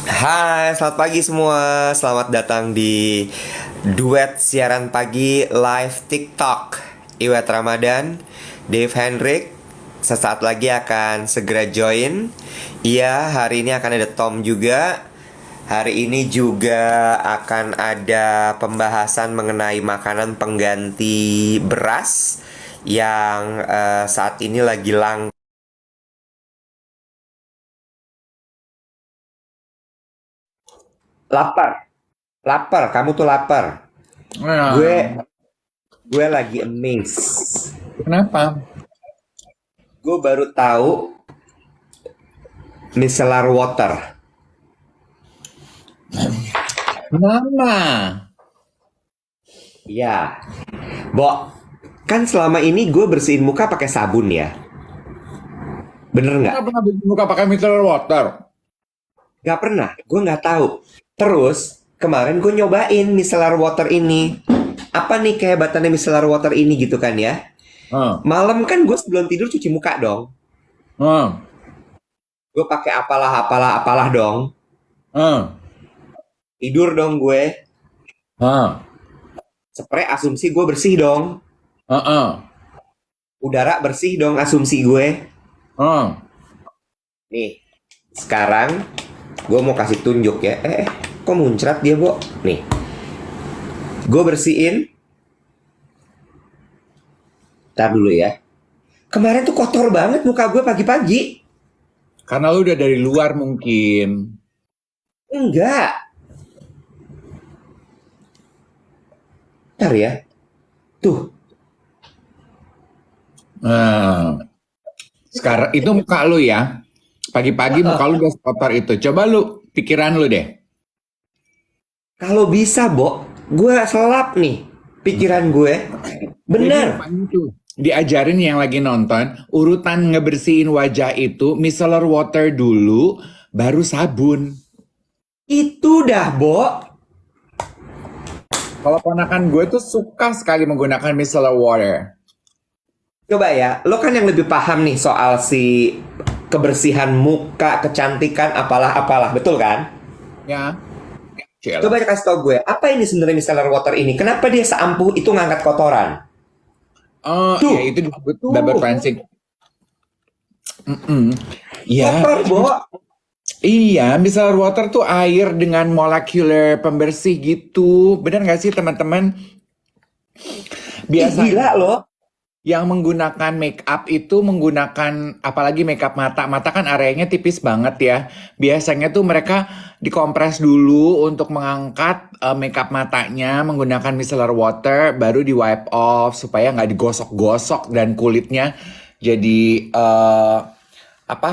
Hai, selamat pagi semua. Selamat datang di duet siaran pagi live TikTok. Iwet Ramadan, Dave Hendrik sesaat lagi akan segera join. Iya, hari ini akan ada Tom juga. Hari ini juga akan ada pembahasan mengenai makanan pengganti beras yang saat ini lagi langka. Lapar, lapar. Kamu tuh lapar. Gue Nah, gue lagi amazed. kenapa? Gue baru tahu micellar water. Mama, Iya. Bo, kan selama ini gue bersihin muka pakai sabun ya. Bener lu nggak? nggak pernah bikin muka pakai micellar water? Gak pernah. Gue nggak tahu. Terus kemarin gue nyobain micellar water ini. Apa nih kehebatannya micellar water ini gitu kan ya? Hah, Malam kan gue sebelum tidur cuci muka dong. hah, Gue pakai apalah apalah apalah dong. hah, Tidur dong gue. hah, Spray asumsi gue bersih dong. hah, hah, Udara bersih dong asumsi gue. hah. Nih, sekarang gue mau kasih tunjuk ya. Kok muncrat dia, Bo? Nih, gue bersihin. Ntar dulu ya. Kemarin tuh kotor banget muka gue pagi-pagi. Karena lu udah dari luar mungkin. Enggak. Ntar ya. Tuh. Nah, sekarang itu muka lu ya. Pagi-pagi muka lu udah kotor itu. Coba lu, pikiran lu deh. Kalau bisa, Bo, gue selap nih pikiran gue. Jadi Bener. rupanya tuh diajarin yang lagi nonton, urutan ngebersihin wajah itu micellar water dulu, baru sabun. Itu dah, Bo. Kalau ponakan gue tuh suka sekali menggunakan micellar water. Coba ya, lo kan yang lebih paham nih soal si kebersihan muka, kecantikan, apalah-apalah. Betul kan? Ya, Coba cila. kasih tau gue, apa ini sebenarnya micellar water ini? Kenapa dia seampuh itu ngangkat kotoran? Oh, ya Tuh, itu disebut double tuh, cleansing. Mm-mm. Ya, kotor, Bo. iya, micellar water tuh air dengan molekuler pembersih gitu. Benar nggak sih teman-teman? Ih, Biasanya gila loh. yang menggunakan make up itu menggunakan apalagi make up mata. Mata kan areanya tipis banget ya. Biasanya tuh mereka dikompres dulu untuk mengangkat make up matanya menggunakan micellar water, baru di wipe off supaya nggak digosok-gosok dan kulitnya jadi apa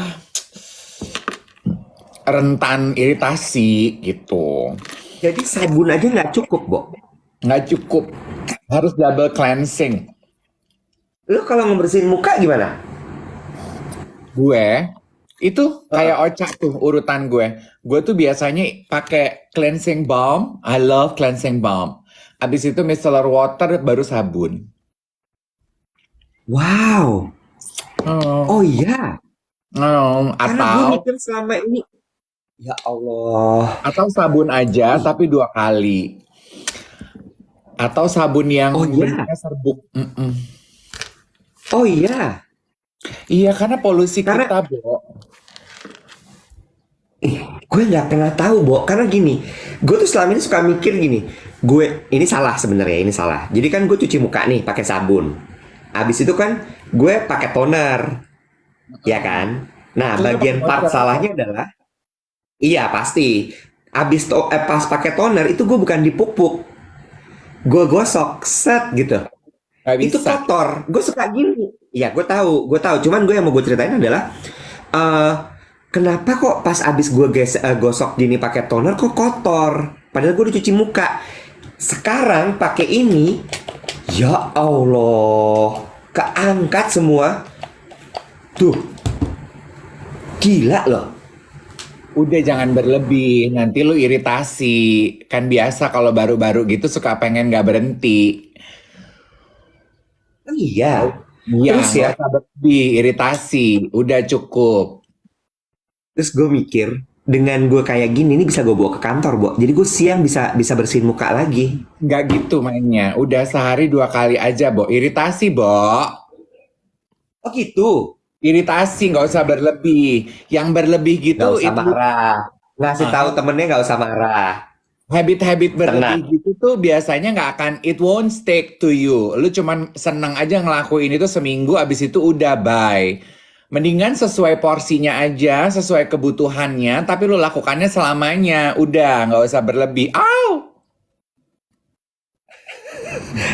rentan iritasi gitu. Jadi sabun aja nggak cukup, Bo. Nggak cukup, harus double cleansing. Lo kalau ngebersihin muka gimana? Gue itu kayak Heeh. Ocha tuh urutan gue. Gue tuh biasanya pakai cleansing balm. I love cleansing balm. Abis itu micellar water baru sabun. Wow. Oh, Oh iya. Karena gue atau mikir selama ini, ya Allah. sabun aja tapi 2 kali. Atau sabun yang Oh iya. bentuknya serbuk. Mm-mm. Oh iya. Iya karena polusi Karena kita, Bo. gue nggak pernah tahu, Bo. Karena gini, gue tuh selama ini suka mikir gini. Gue ini salah sebenarnya, ini salah. Jadi kan gue cuci muka nih pakai sabun. Abis itu kan gue pakai toner, ya kan? Nah, Terus lu pakai bagian part moisturizer. salahnya adalah, iya pasti. Pas pakai toner itu gue bukan dipupuk, gue gosok, set gitu. Gak Itu bisa. kotor. Gue suka gini. Ya gue tahu, gue tahu. Cuman gue yang mau gue ceritain adalah, eh kenapa kok pas abis gue gosok gini pakai toner kok kotor? Padahal gue udah cuci muka. Sekarang pakai ini, ya Allah, keangkat semua. Tuh, gila loh. Udah jangan berlebih, nanti lu iritasi. Kan biasa kalau baru-baru gitu suka pengen gak berhenti. Iya. Iya, Terus nggak ya, usah berlebih, iritasi. Udah cukup. Terus gue mikir, dengan gue kayak gini, ini bisa gue bawa ke kantor, Bo. Jadi gue siang bisa bisa bersihin muka lagi. Nggak gitu mainnya. Udah sehari 2 kali aja, Bo. Iritasi, Bo. Oh gitu. Iritasi, nggak usah berlebih. Yang berlebih Nggak gitu usah itu marah. Ngasih tahu ah, temennya nggak usah marah. habit-habit berlebih Tenang. gitu tuh biasanya nggak akan, it won't stick to you. Lu cuman seneng aja ngelakuin itu seminggu, abis itu udah bye. Mendingan sesuai porsinya aja, sesuai kebutuhannya, tapi lu lakukannya selamanya. Udah, nggak usah berlebih. Au!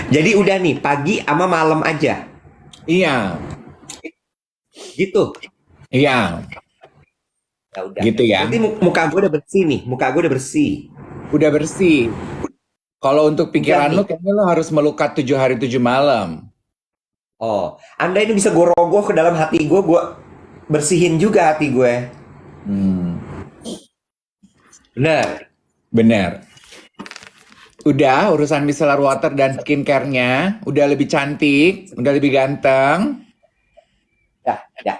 Jadi udah nih, pagi sama malam aja. Iya, Gitu. iya, Ya udah. gitu ya. Berarti muka gue udah bersih nih. Muka gue udah bersih. Udah bersih. Kalau untuk Udah pikiran lu, nih. kayaknya lu harus melukat 7 hari 7 malam. Oh, Anda ini bisa gue rogoh ke dalam hati gue bersihin juga hati gue. Hmm, Bener. bener. Udah urusan micellar water dan skincare-nya, udah lebih cantik, udah lebih ganteng. Dah, dah,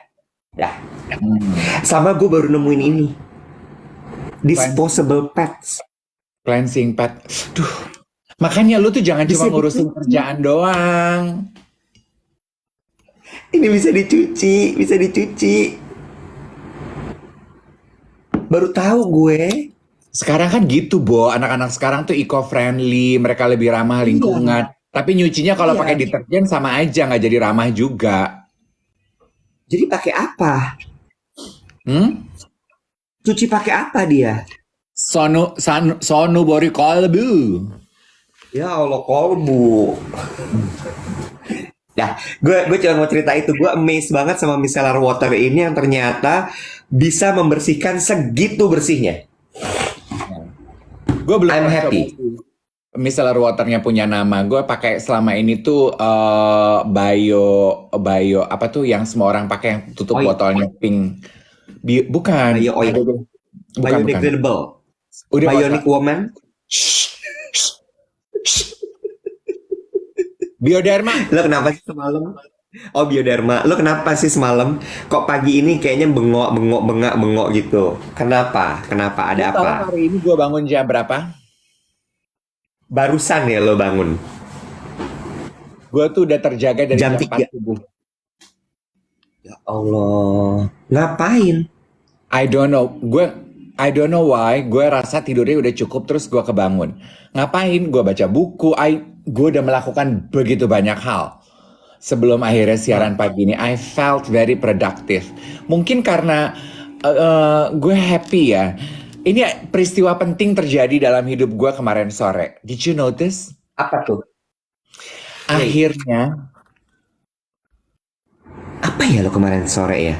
dah. Hmm. Sama gue baru nemuin ini. Cleansing, Disposable pads. cleansing pad. Duh, makanya lu tuh jangan Bisa cuma ngurusin dicuci. kerjaan doang. Ini bisa dicuci, bisa dicuci. Baru tahu gue. Sekarang kan gitu, Bo. Anak-anak sekarang tuh eco-friendly, mereka lebih ramah Iya, lingkungan. Tapi nyucinya kalau pakai iya. deterjen sama aja, nggak jadi ramah juga. Jadi pakai apa? Hmm? Cuci pakai apa dia? Sonu bori kolbu. Ya Allah, kolbu. Nah, gue cuma mau cerita itu. Gue amazed banget sama micellar water ini yang ternyata bisa membersihkan segitu bersihnya. Gue belum I'm pernah coba happy. sih. Micellar waternya punya nama. Gue pakai selama ini tuh bio apa tuh yang semua orang pakai yang tutup Oil, botolnya pink. Bukan, bio oil, bukan. biodegradable, Udah nggak usah. bionic woman. Shh, shh, shh. Bioderma. Lo kenapa sih semalam? Oh, Bioderma. Lo kenapa sih semalam? Kok pagi ini kayaknya bengok, bengok, bengak, bengok gitu? Kenapa? Kenapa? Lu Ada tahu apa? hari ini gue bangun jam berapa? Barusan ya lo bangun. Gue tuh udah terjaga dari Jam jam 4 3. subuh. Ya Allah. Ngapain? I don't know why. Gue rasa tidurnya udah cukup terus gue kebangun. Ngapain? Gue baca buku. Gue udah melakukan begitu banyak hal. Sebelum akhirnya Hah? siaran pagi ini, I felt very productive. Mungkin karena gue happy ya. Ini peristiwa penting terjadi dalam hidup gue kemarin sore. Did you notice? Apa tuh? Wait. Akhirnya, Apa ya lo kemarin sore ya?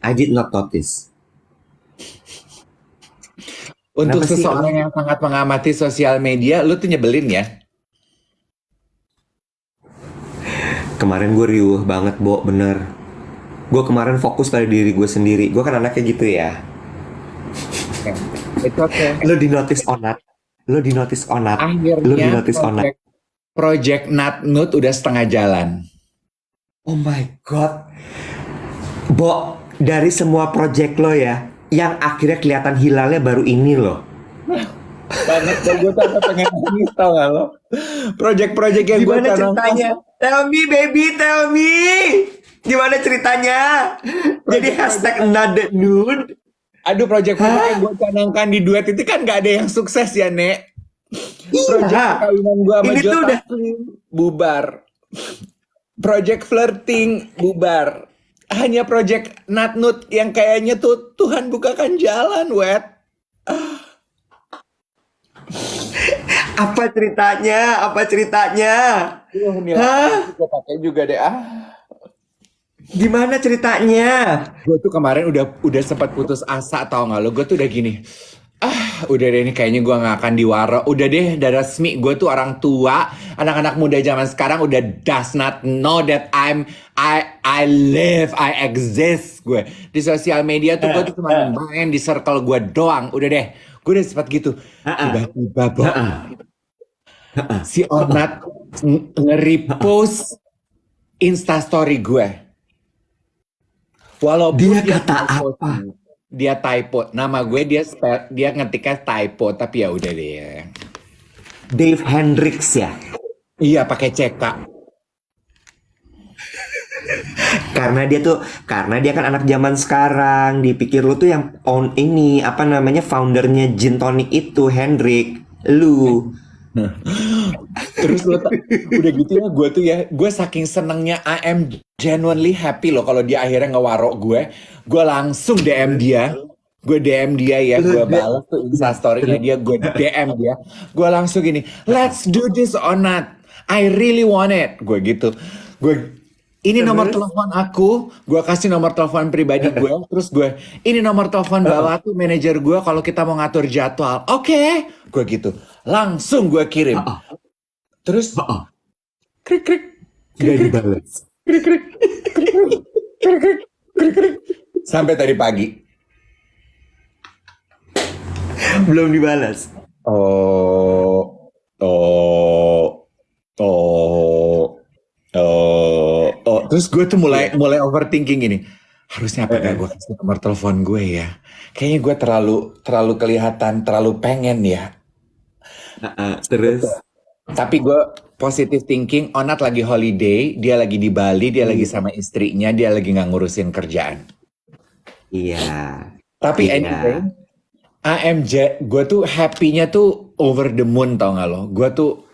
I did not notice. untuk Kenapa sih seseorang emang? yang sangat mengamati sosial media, lu tuh nyebelin ya. Kemarin gue riuh banget, Bo. Bener. Gue kemarin fokus pada diri gue sendiri. Gue kan anaknya gitu ya. Okay. It's okay. Lo di notice or not? Lo di notice or not? Lo di Akhirnya notice or not? project Nat Nut udah setengah jalan. Oh my god. Bo, dari semua project lo ya, yang akhirnya kelihatan hilalnya baru ini loh. Banget dan gue tuh pengen nangis tau gak lo. Project-project yang gue Gimana canangkan. ceritanya? Tell me baby, tell me. Gimana ceritanya? Jadi hashtag Project-project. Nada Nude. Aduh, project-project yang Hah? gue canangkan di duet itu kan gak ada yang sukses ya, Nek. Project Iya. perkawinan gue sama Ini tuh Jota udah bubar. Project flirting bubar. Hanya project Nat Nut yang kayaknya tuh Tuhan bukakan jalan, wet. apa ceritanya? Apa ceritanya? Nih Hah? gue pakai juga deh ah. Gimana ceritanya? Gue tuh kemarin udah sempat putus asa tau gak lo. Gue tuh udah gini. Udah deh ini kayaknya gue gak akan diwaro. Udah deh, udah resmi. Gue tuh orang tua. Anak-anak muda zaman sekarang udah does not know that I live, I exist. Gue di sosial media tuh gue tuh cuma main di circle gue doang. Udah deh, gue udah sempat gitu. Tiba-tiba, Bo, si Onat nge-repost Instastory gue. Walaupun Dia kata typo apa? sih. Dia typo. Nama gue dia ngetiknya typo, tapi ya udah deh ya. Dave Hendricks ya. Iya pakai CK. Karena dia kan anak zaman sekarang. Dipikir lu tuh yang own ini apa namanya foundernya gin tonic itu Hendrik. Lu. Terus udah gitu ya, gue saking senengnya I am genuinely happy loh kalau dia akhirnya ngewarok gue langsung DM dia, gue DM dia ya, gue balas tuh instastorynya dia, gue DM dia, gue langsung gini, let's do this or not, I really want it, gue gitu, ini nomor telepon aku, gue kasih nomor telepon pribadi gue, terus ini nomor telepon Bala tuh manajer gue kalau kita mau ngatur jadwal, oke, gue gitu, langsung gue kirim. Terus krik krik Gak dibalas. krik krik krik krik krik krik krik krik sampai tadi pagi. Belum dibalas. Oh oh oh oh. Terus gue tuh mulai overthinking gini. Harusnya apa gak gue kasih nomor telepon gue ya? Kayaknya gue terlalu kelihatan terlalu pengen ya. Terus Tapi gue positive thinking, Onat lagi holiday, dia lagi di Bali, dia lagi sama istrinya, dia lagi nggak ngurusin kerjaan. iya. Tapi Iya. anyway, gue tuh happy-nya tuh over the moon tau gak lo? Gue tuh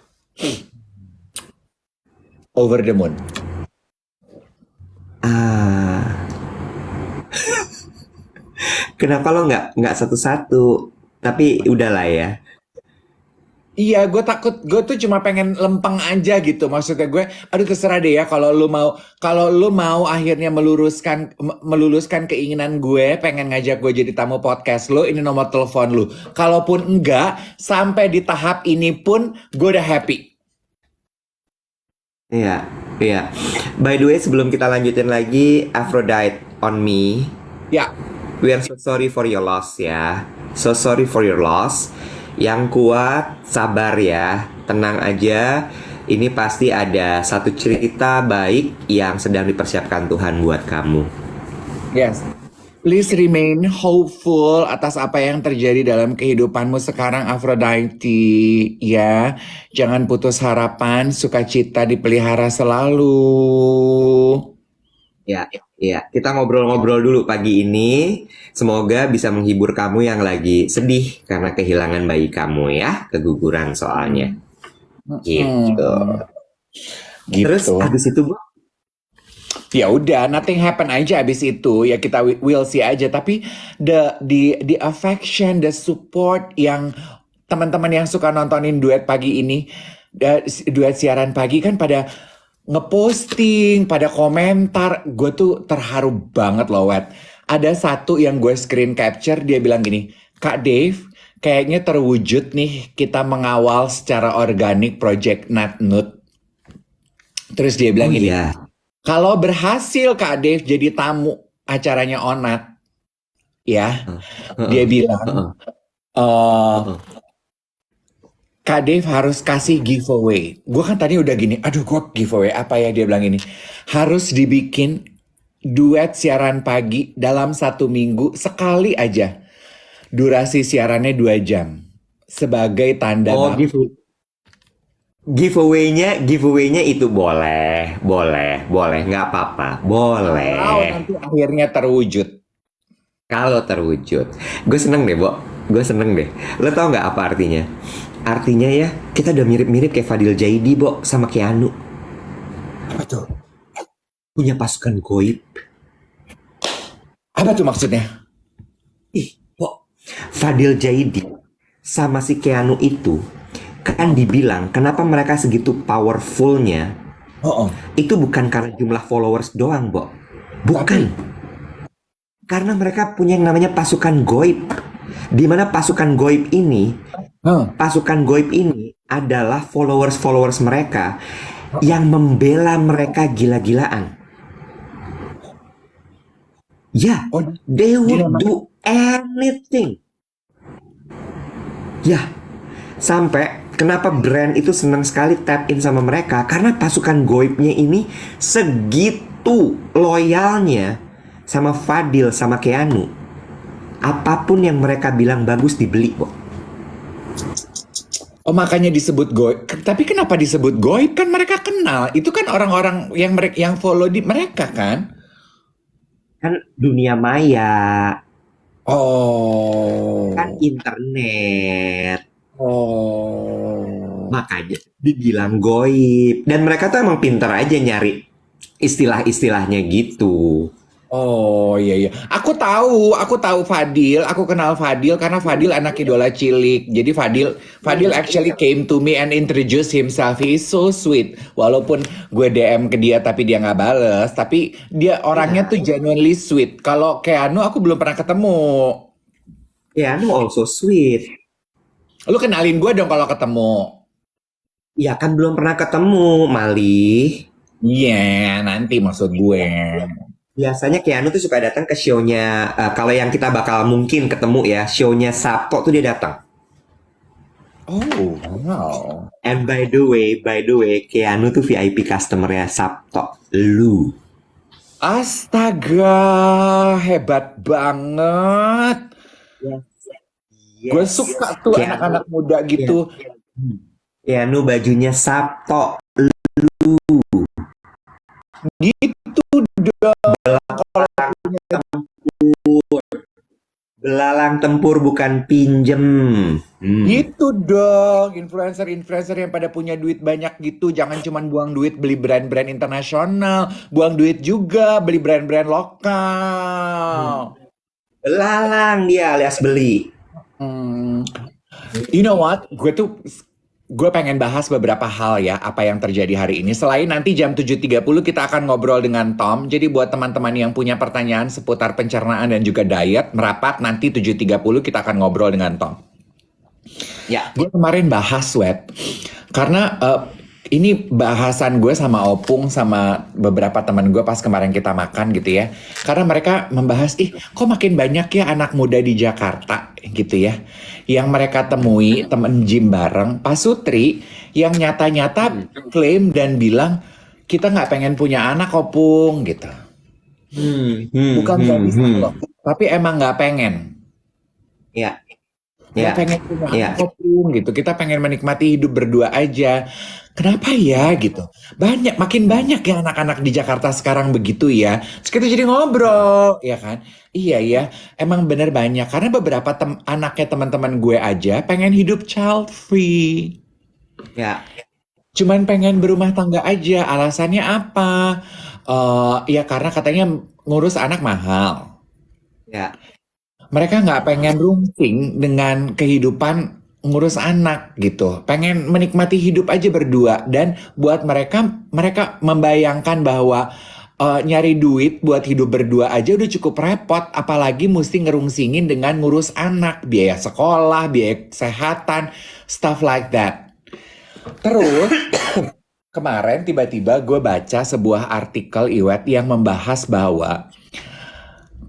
over the moon. Kenapa lo nggak satu-satu? Tapi udahlah ya. Iya, gue tuh cuma pengen lempeng aja gitu. Maksudnya gue, aduh terserah deh ya kalau lu mau akhirnya meluluskan keinginan gue, pengen ngajak gue jadi tamu podcast lo, ini nomor telepon lu. Kalaupun enggak, sampai di tahap ini pun gue udah happy. Iya, iya. By the way, sebelum kita lanjutin lagi, Aphrodite on me. Ya, We are so sorry for your loss ya. So sorry for your loss. Yang kuat, sabar ya. Tenang aja. Ini pasti ada satu cerita baik yang sedang dipersiapkan Tuhan buat kamu. yes. Please remain hopeful atas apa yang terjadi dalam kehidupanmu sekarang, Aphrodite. Ya, jangan putus harapan, sukacita dipelihara selalu. Ya, ya. Kita ngobrol-ngobrol dulu pagi ini. Semoga bisa menghibur kamu yang lagi sedih karena kehilangan bayi kamu ya. Keguguran soalnya. Gitu. Gitu. Terus abis itu, Bu? Ya udah, nothing happen aja abis itu. Ya kita will see aja. Tapi the affection, the support yang teman-teman yang suka nontonin duet pagi ini, duet siaran pagi kan pada ngeposting, pada komentar, gue tuh terharu banget loh, Wet. Ada satu yang gue screen capture, dia bilang gini, Kak Dave, kayaknya terwujud nih kita mengawal secara organik Project Nat Nut. Terus dia bilang gini, Iya. kalau berhasil Kak Dave jadi tamu acaranya Onat, ya, dia bilang, Kak Dave harus kasih giveaway. Gue kan tadi udah gini, aduh gue giveaway apa ya, dia bilang ini. Harus dibikin duet siaran pagi dalam 1 minggu sekali aja. Durasi siarannya 2 jam. Sebagai tanda Oh, bakti. giveaway-nya itu boleh, nggak apa-apa, boleh. Kalau nanti akhirnya terwujud. Kalau terwujud, gue seneng deh, Bo. Gue seneng deh. Lo tau nggak apa artinya? Artinya ya, kita udah mirip-mirip kayak Fadil Jaidi, Bo, sama Keanu. Apa tuh? Punya pasukan goib. Apa tuh maksudnya? Ih, Bo. Fadil Jaidi sama si Keanu itu kan dibilang kenapa mereka segitu powerfulnya. Oh, Itu bukan karena jumlah followers doang, Bo. Bukan. Karena mereka punya yang namanya pasukan goib. Di mana pasukan goib ini adalah followers mereka yang membela mereka gila-gilaan. Ya, they would do anything. Ya, sampai kenapa brand itu senang sekali tap in sama mereka, karena pasukan goibnya ini segitu loyalnya sama Fadil, sama Keanu, apapun yang mereka bilang bagus dibeli kok. Oh makanya disebut goib. Tapi kenapa disebut goib? Kan mereka kenal. Itu kan orang-orang yang mereka yang follow di mereka kan. Kan dunia maya, kan Oh. internet, Oh. makanya dibilang goib. Dan mereka tuh emang pinter aja nyari istilah-istilahnya gitu. Oh iya iya. Aku tahu Fadil, aku kenal Fadil karena Fadil anak idola cilik. Jadi Fadil actually came to me and introduce himself. He is so sweet. Walaupun gue DM ke dia tapi dia nggak bales, tapi dia orangnya Iya, tuh genuinely sweet. Kalau Keanu aku belum pernah ketemu. Keanu also sweet. Lu kenalin gue dong kalau ketemu. Ya kan belum pernah ketemu, Malih. Iya, nanti maksud gue. Biasanya Keanu tuh suka datang ke show-nya, kalau yang kita bakal mungkin ketemu ya, show-nya Sabto tuh dia datang. Oh, wow. And by the way, Keanu tuh VIP customer-nya Sabto. Lu. Astaga, hebat banget. Gue Yes. suka tuh Keanu, anak-anak muda gitu. Keanu bajunya Sabto. Gitu dong. Belalang tempur bukan pinjem. Gitu dong. Influencer-influencer yang pada punya duit banyak gitu. Jangan cuma buang duit beli brand-brand internasional. Buang duit juga beli brand-brand lokal. Belalang dia alias beli. Hmm. You know what? Gue pengen bahas beberapa hal ya, apa yang terjadi hari ini. Selain nanti jam 7.30 kita akan ngobrol dengan Tom. Jadi buat teman-teman yang punya pertanyaan seputar pencernaan dan juga diet, merapat nanti 7.30 kita akan ngobrol dengan Tom. Ya. Gue kemarin bahas Wet, karena ini bahasan gue sama Opung sama beberapa teman gue pas kemarin kita makan gitu ya. Karena mereka membahas, kok makin banyak ya anak muda di Jakarta gitu ya. Yang mereka temui temen gym bareng, Pak Sutri yang nyata-nyata klaim dan bilang, kita nggak pengen punya anak Opung gitu. Bukan nggak bisa loh, tapi emang nggak pengen. Ya. Nggak Ya. pengen punya Ya. anak Opung gitu. Kita pengen menikmati hidup berdua aja. Kenapa ya gitu? Makin banyak ya anak-anak di Jakarta sekarang begitu ya. Terus kita jadi ngobrol, ya kan? Iya ya, emang bener banyak. Karena beberapa anaknya teman-teman gue aja pengen hidup child free. Ya. Cuman pengen berumah tangga aja. Alasannya apa? Ya karena katanya ngurus anak mahal. Ya. Mereka nggak pengen rungsing dengan kehidupan ngurus anak gitu. Pengen menikmati hidup aja berdua. Dan buat mereka membayangkan bahwa nyari duit buat hidup berdua aja udah cukup repot. Apalagi mesti ngerungsingin dengan ngurus anak. Biaya sekolah, biaya kesehatan, stuff like that. Terus kemarin tiba-tiba gue baca sebuah artikel Iwet yang membahas bahwa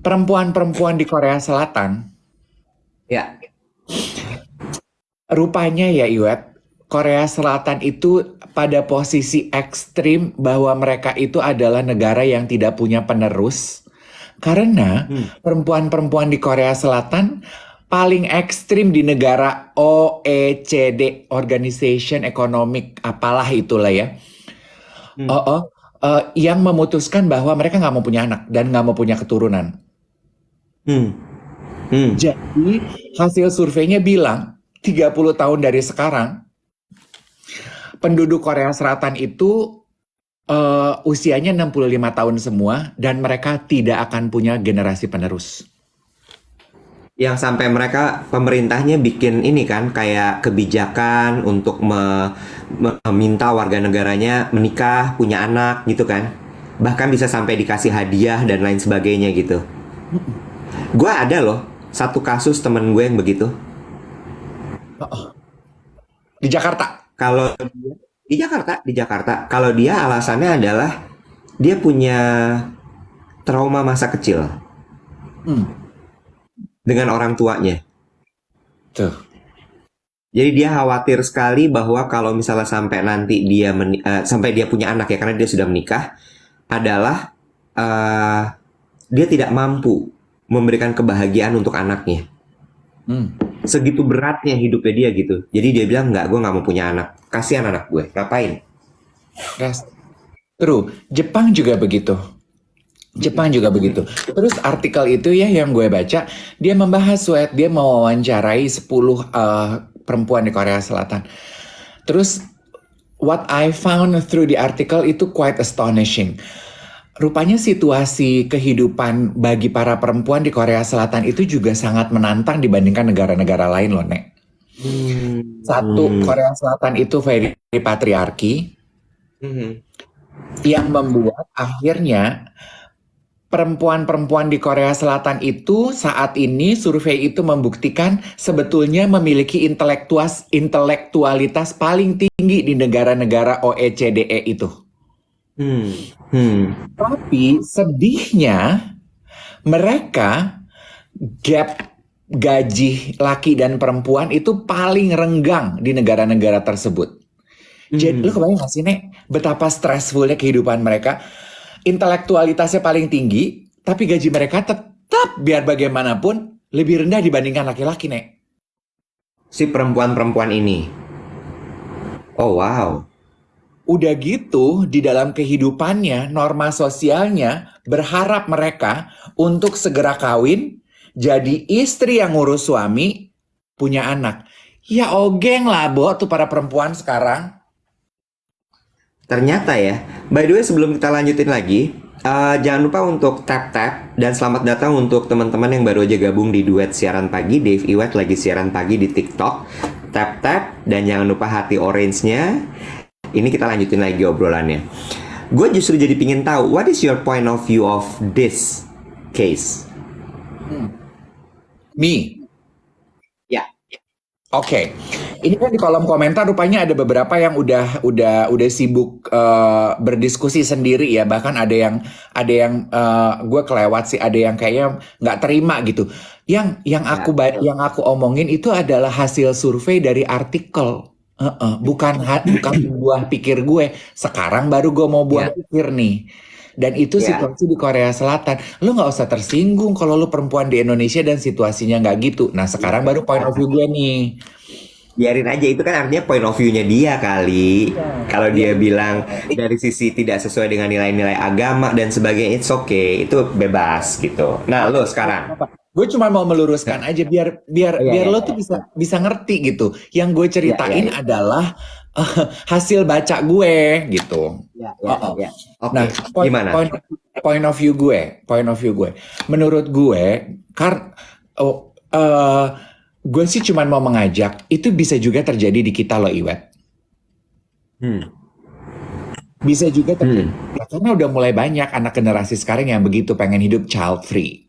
perempuan-perempuan di Korea Selatan, Ya. rupanya ya Iwet, Korea Selatan itu pada posisi ekstrim bahwa mereka itu adalah negara yang tidak punya penerus. Karena perempuan-perempuan di Korea Selatan paling ekstrim di negara OECD, Organization Economic, apalah itulah ya. Yang memutuskan bahwa mereka nggak mau punya anak dan nggak mau punya keturunan. Jadi hasil surveinya bilang 30 tahun dari sekarang penduduk Korea Selatan itu usianya 65 tahun semua dan mereka tidak akan punya generasi penerus. Yang sampai mereka pemerintahnya bikin ini kan kayak kebijakan untuk meminta warga negaranya menikah, punya anak gitu kan. Bahkan bisa sampai dikasih hadiah dan lain sebagainya gitu. Gue ada loh satu kasus temen gue yang begitu. Di Jakarta. Kalau di Jakarta, kalau dia alasannya adalah dia punya trauma masa kecil dengan orang tuanya. Tuh. Jadi dia khawatir sekali bahwa kalau misalnya sampai nanti sampai dia punya anak ya karena dia sudah menikah adalah dia tidak mampu memberikan kebahagiaan untuk anaknya. Hmm. Segitu beratnya hidupnya dia gitu. Jadi dia bilang, nggak, gue nggak mau punya anak. Kasihan anak gue, ngapain? Yes. True. Jepang juga begitu. Jepang juga begitu. Terus artikel itu ya yang gue baca, dia membahas dia mewawancarai 10 perempuan di Korea Selatan. Terus what I found through the article itu quite astonishing. Rupanya situasi kehidupan bagi para perempuan di Korea Selatan itu juga sangat menantang dibandingkan negara-negara lain loh, Nek. Satu, Korea Selatan itu very patriarki yang membuat akhirnya perempuan-perempuan di Korea Selatan itu saat ini survei itu membuktikan sebetulnya memiliki intelektualitas paling tinggi di negara-negara OECD itu. Tapi sedihnya mereka gap gaji laki dan perempuan itu paling renggang di negara-negara tersebut. Jadi lo kebayang gak sih, Nek, betapa stressfulnya kehidupan mereka? Intelektualitasnya paling tinggi, tapi gaji mereka tetap biar bagaimanapun lebih rendah dibandingkan laki-laki, Nek. Si perempuan-perempuan ini. Oh wow. Udah gitu, di dalam kehidupannya, norma sosialnya berharap mereka untuk segera kawin, jadi istri yang ngurus suami, punya anak. Ya ogeng lah, Bo, tuh para perempuan sekarang. Ternyata ya, by the way sebelum kita lanjutin lagi, jangan lupa untuk tap-tap dan selamat datang untuk teman-teman yang baru aja gabung di Duet Siaran Pagi. Dave Iwet lagi siaran pagi di TikTok. Tap-tap dan jangan lupa hati orange-nya. Ini kita lanjutin lagi obrolannya. Gue justru jadi pingin tahu, what is your point of view of this case? Me. Ya. Oke, ini kan di kolom komentar rupanya ada beberapa yang udah sibuk berdiskusi sendiri ya. Bahkan ada yang gue kelewat sih, ada yang kayaknya nggak terima gitu. Yang aku omongin itu adalah hasil survei dari artikel, bukan buah pikir gue. Sekarang baru gue mau buah pikir nih. Dan itu situasi di Korea Selatan. Lu nggak usah tersinggung kalau lu perempuan di Indonesia dan situasinya nggak gitu. Nah sekarang baru point of view gue nih. Biarin aja, itu kan artinya point of view-nya dia kali. Kalau dia bilang dari sisi tidak sesuai dengan nilai-nilai agama dan sebagainya, it's okay, itu bebas gitu. Nah, lo sekarang. Gue cuma mau meluruskan aja biar lo tuh bisa ngerti gitu. Yang gue ceritain adalah hasil baca gue gitu. Okay. Nah, gimana? Point of view gue. Menurut gue, gue sih cuma mau mengajak, itu bisa juga terjadi di kita loh, Iwet. Bisa juga terjadi. Karena udah mulai banyak anak generasi sekarang yang begitu pengen hidup child free.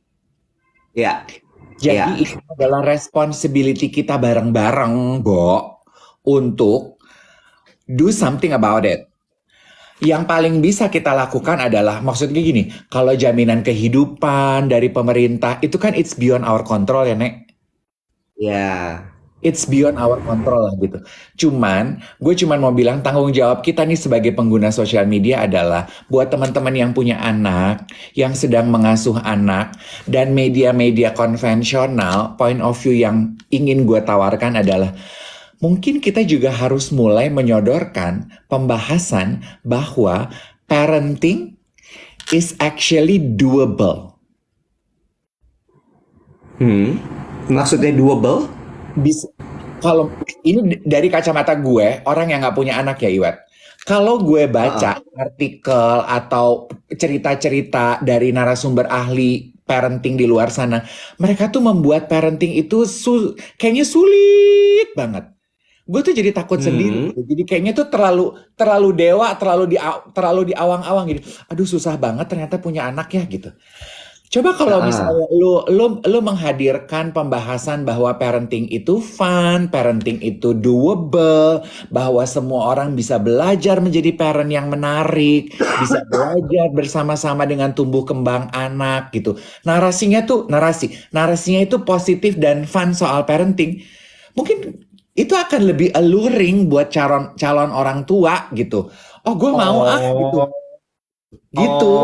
Jadi itu adalah responsibility kita bareng-bareng, Bo, untuk do something about it. Yang paling bisa kita lakukan adalah, maksudnya gini, kalau jaminan kehidupan dari pemerintah, itu kan it's beyond our control ya, Nek? It's beyond our control lah gitu. Gue cuman mau bilang tanggung jawab kita nih sebagai pengguna sosial media adalah buat teman-teman yang punya anak, yang sedang mengasuh anak, dan media-media konvensional, point of view yang ingin gue tawarkan adalah mungkin kita juga harus mulai menyodorkan pembahasan bahwa parenting is actually doable. Maksudnya doable? Bisa, kalau ini dari kacamata gue, orang yang nggak punya anak ya, Iwet. Kalau gue baca artikel atau cerita-cerita dari narasumber ahli parenting di luar sana, mereka tuh membuat parenting itu kayaknya sulit banget. Gue tuh jadi takut sendiri. Jadi kayaknya tuh terlalu dewa, terlalu di awang-awang gitu. Aduh susah banget ternyata punya anak ya gitu. Coba kalau misalnya lu menghadirkan pembahasan bahwa parenting itu fun, parenting itu doable, bahwa semua orang bisa belajar menjadi parent yang menarik, bisa belajar bersama-sama dengan tumbuh kembang anak gitu. Narasinya itu positif dan fun soal parenting. Mungkin itu akan lebih alluring buat calon orang tua gitu. Oh, gue mau gitu. Gitu.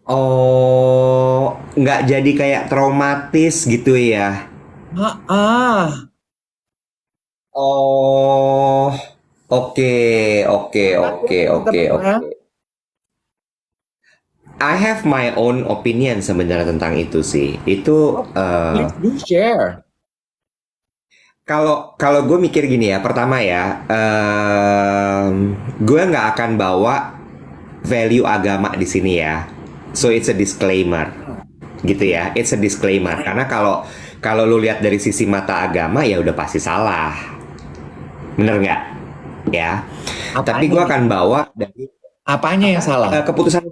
Oh, nggak jadi kayak traumatis gitu ya? Ah, Oh, oke, oke, pernah ya, oke, kita oke, pernah. oke. I have my own opinion sebenarnya tentang itu sih. Itu Oh, please do share. kalau kalau gue mikir gini ya, pertama ya, gue nggak akan bawa value agama di sini ya. So it's a disclaimer, gitu ya. It's a disclaimer karena kalau kalau lu lihat dari sisi mata agama ya udah pasti salah, bener nggak? Ya. Tapi Apanya gue nih? akan bawa dari Apanya yang apa salah? keputusan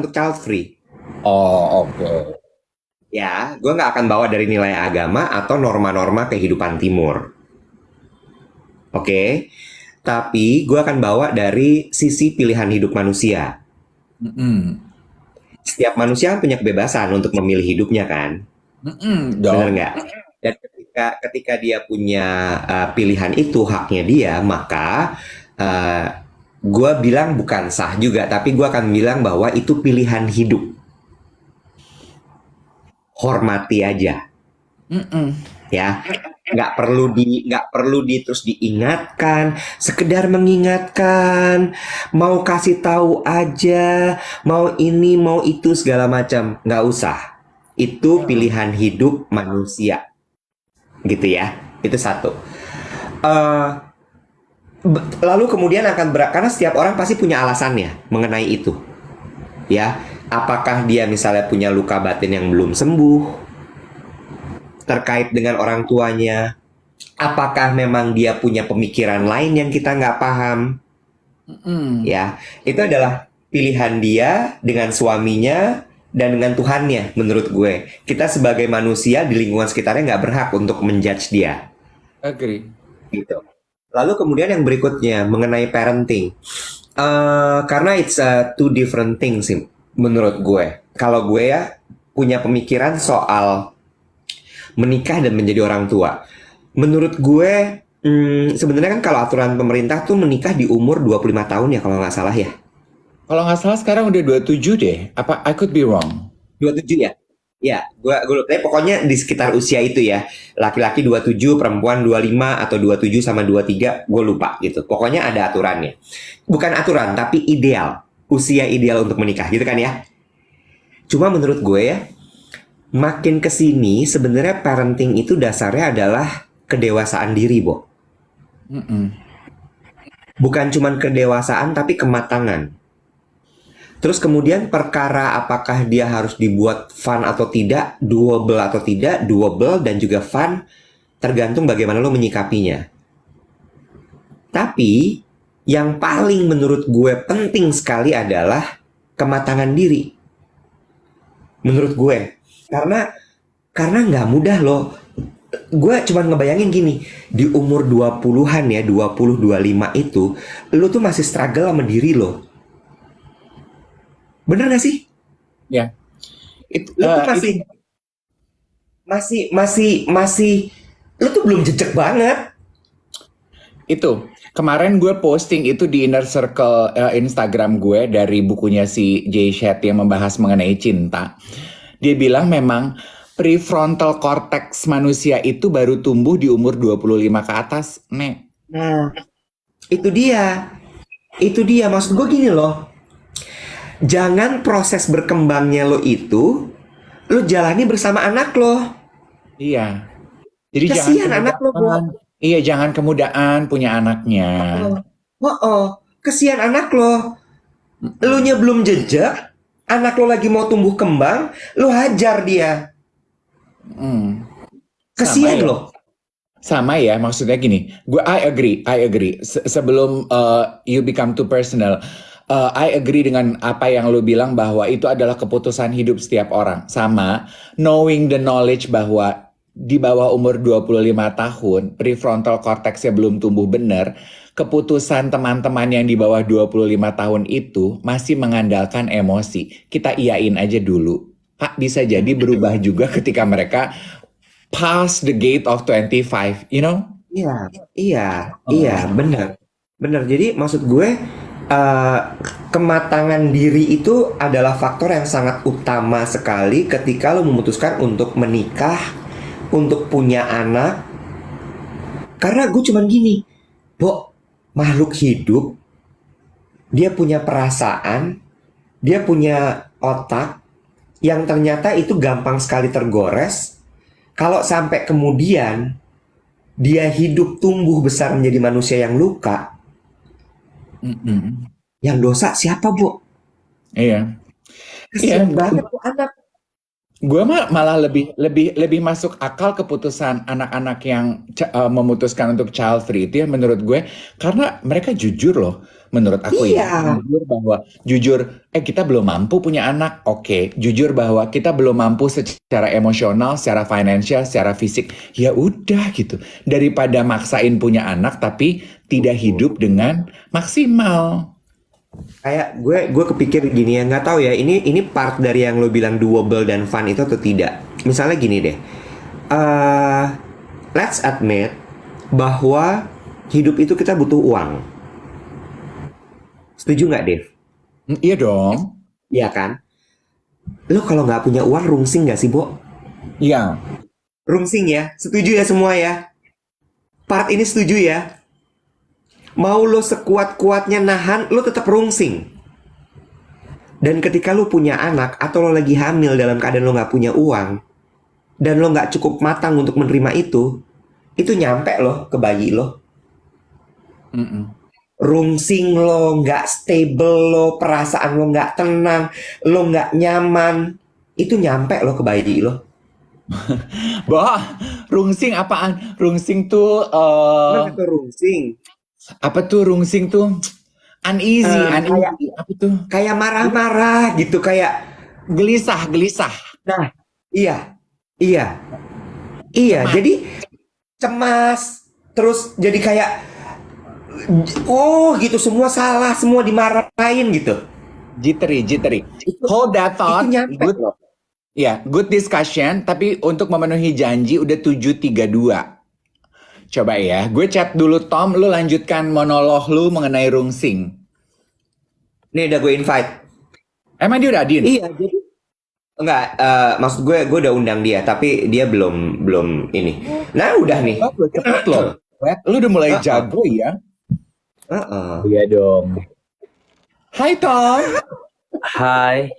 untuk child free. Oh, oke. Ya, gue nggak akan bawa dari nilai agama atau norma-norma kehidupan timur. Oke, tapi gue akan bawa dari sisi pilihan hidup manusia. Mm-mm. Setiap manusia punya kebebasan untuk memilih hidupnya kan, Mm-mm, bener dong. nggak? Dan ketika dia punya pilihan itu haknya dia, maka uh, gue bilang bukan sah juga, tapi gue akan bilang bahwa itu pilihan hidup. Hormati aja, Mm-mm. ya. Nggak perlu di terus diingatkan, sekedar mengingatkan, mau kasih tahu aja, mau ini mau itu segala macam, nggak usah. Itu pilihan hidup manusia, gitu ya. Itu satu. Eh, Lalu kemudian akan karena setiap orang pasti punya alasannya mengenai itu, ya. Apakah dia misalnya punya luka batin yang belum sembuh terkait dengan orang tuanya? Apakah memang dia punya pemikiran lain yang kita nggak paham? Mm-mm. Ya, itu adalah pilihan dia dengan suaminya dan dengan Tuhannya. Menurut gue, kita sebagai manusia di lingkungan sekitarnya nggak berhak untuk menjudge dia. Agree. Gitu. Lalu kemudian yang berikutnya mengenai parenting. Karena it's two different things sih menurut gue. Kalau gue ya punya pemikiran soal menikah dan menjadi orang tua. Menurut gue, sebenarnya kan kalau aturan pemerintah tuh menikah di umur 25 tahun ya kalau nggak salah ya. Kalau nggak salah sekarang udah 27 deh. Apa I could be wrong? 27 ya? Ya, gue lupa. Pokoknya di sekitar usia itu ya. Laki-laki 27, perempuan 25 atau 27 sama 23, gue lupa gitu. Pokoknya ada aturannya. Bukan aturan, tapi ideal. Usia ideal untuk menikah gitu kan ya. Cuma menurut gue ya, makin kesini sebenarnya parenting itu dasarnya adalah kedewasaan diri, Bo. Mm-mm. Bukan cuman kedewasaan tapi kematangan. Terus kemudian perkara apakah dia harus dibuat fun atau tidak, doable dan juga fun tergantung bagaimana lo menyikapinya. Tapi yang paling menurut gue penting sekali adalah kematangan diri. Menurut gue. Karena nggak mudah loh. Gue cuma ngebayangin gini, di umur 20-an ya, 20-25 itu, lo tuh masih struggle sama diri lo. Bener gak sih? Ya, itu, Lu tuh itu masih lu tuh belum jejak banget. itu kemarin gue posting itu di inner circle Instagram gue dari bukunya si Jay Shetty yang membahas mengenai cinta. Dia bilang memang prefrontal cortex manusia itu baru tumbuh di umur 25 ke atas, Nek. Nah, itu dia. Itu dia maksud gue gini loh. Jangan proses berkembangnya lo itu lo jalani bersama anak lo. Iya. Jadi jangan Kesian anak lo, Bo. kemudahan. Iya, jangan kemudahan punya anaknya. Oh, oh, kesian anak lo. Lo nya belum jejak, anak lo lagi mau tumbuh kembang, lo hajar dia. Hmm. Sama Kesian ya. lo. Sama ya, maksudnya gini, I agree. Sebelum you become too personal, I agree dengan apa yang lu bilang bahwa itu adalah keputusan hidup setiap orang. Sama, knowing the knowledge bahwa di bawah umur 25 tahun, prefrontal cortexnya belum tumbuh benar, keputusan teman-teman yang di bawah 25 tahun itu masih mengandalkan emosi. Kita iyain aja dulu. Pak, bisa jadi berubah juga ketika mereka past the gate of 25, you know? Iya, iya, iya, benar. Benar. Jadi maksud gue eh, kematangan diri itu adalah faktor yang sangat utama sekali ketika lo memutuskan untuk menikah, untuk punya anak. Karena gue cuman gini, Bo, makhluk hidup, dia punya perasaan, dia punya otak, yang ternyata itu gampang sekali tergores. Kalau sampai kemudian dia hidup tumbuh besar menjadi manusia yang luka, Mm-mm. yang dosa siapa, Bu? Iya. Iya, Kasian banget tuh anak. gue mah malah lebih lebih lebih masuk akal keputusan anak-anak yang memutuskan untuk child free itu ya menurut gue, karena mereka jujur loh menurut aku ya. Iya, Jujur kita belum mampu punya anak, oke, jujur bahwa kita belum mampu secara emosional, secara financial, secara fisik, ya udah gitu, daripada maksain punya anak tapi tidak hidup dengan maksimal. kayak gue kepikir gini ya, nggak tahu ya, ini part dari yang lo bilang doable dan fun itu atau tidak. Misalnya gini deh, eh let's admit bahwa hidup itu kita butuh uang. Setuju nggak, Dev? Iya dong. Iya kan? Lo kalau nggak punya uang rungsing nggak sih, Bo? Iya. Rungsing ya? Setuju ya semua ya? Part ini setuju ya? Mau lo sekuat-kuatnya nahan, lo tetap rungsing. Dan ketika lo punya anak atau lo lagi hamil dalam keadaan lo nggak punya uang dan lo nggak cukup matang untuk menerima itu nyampe lo ke bayi lo. Mm-mm. Rungsing lo, nggak stable lo, perasaan lo nggak tenang, lo nggak nyaman, itu nyampe lo ke bayi lo. Bah, rungsing apaan? Rungsing tuh Kenapa itu rungsing? apa tuh rungsing tuh? Uneasy, Kayak uneasy. Apa tuh? kayak marah-marah gitu, kayak Gelisah, gelisah. nah, iya, iya, iya. Cemas. Jadi cemas, terus jadi kayak gitu, semua salah, semua dimarahin gitu. Jittery, jittery. Itu Hold that itu thought. nyampe Good, loh. ya, good discussion. Tapi untuk memenuhi janji udah 732. Coba ya, gue chat dulu Tom, lu lanjutkan monolog lu mengenai rungsing. Nih udah gue invite. Emang dia udah adin? Iya, jadi enggak, maksud gue udah undang dia, tapi dia belum ini. Nah, udah nih. Oh, lu cepet loh. Wet, lu udah mulai Heeh, jago ya. heeh. Iya dong. Hai Tom. Hai.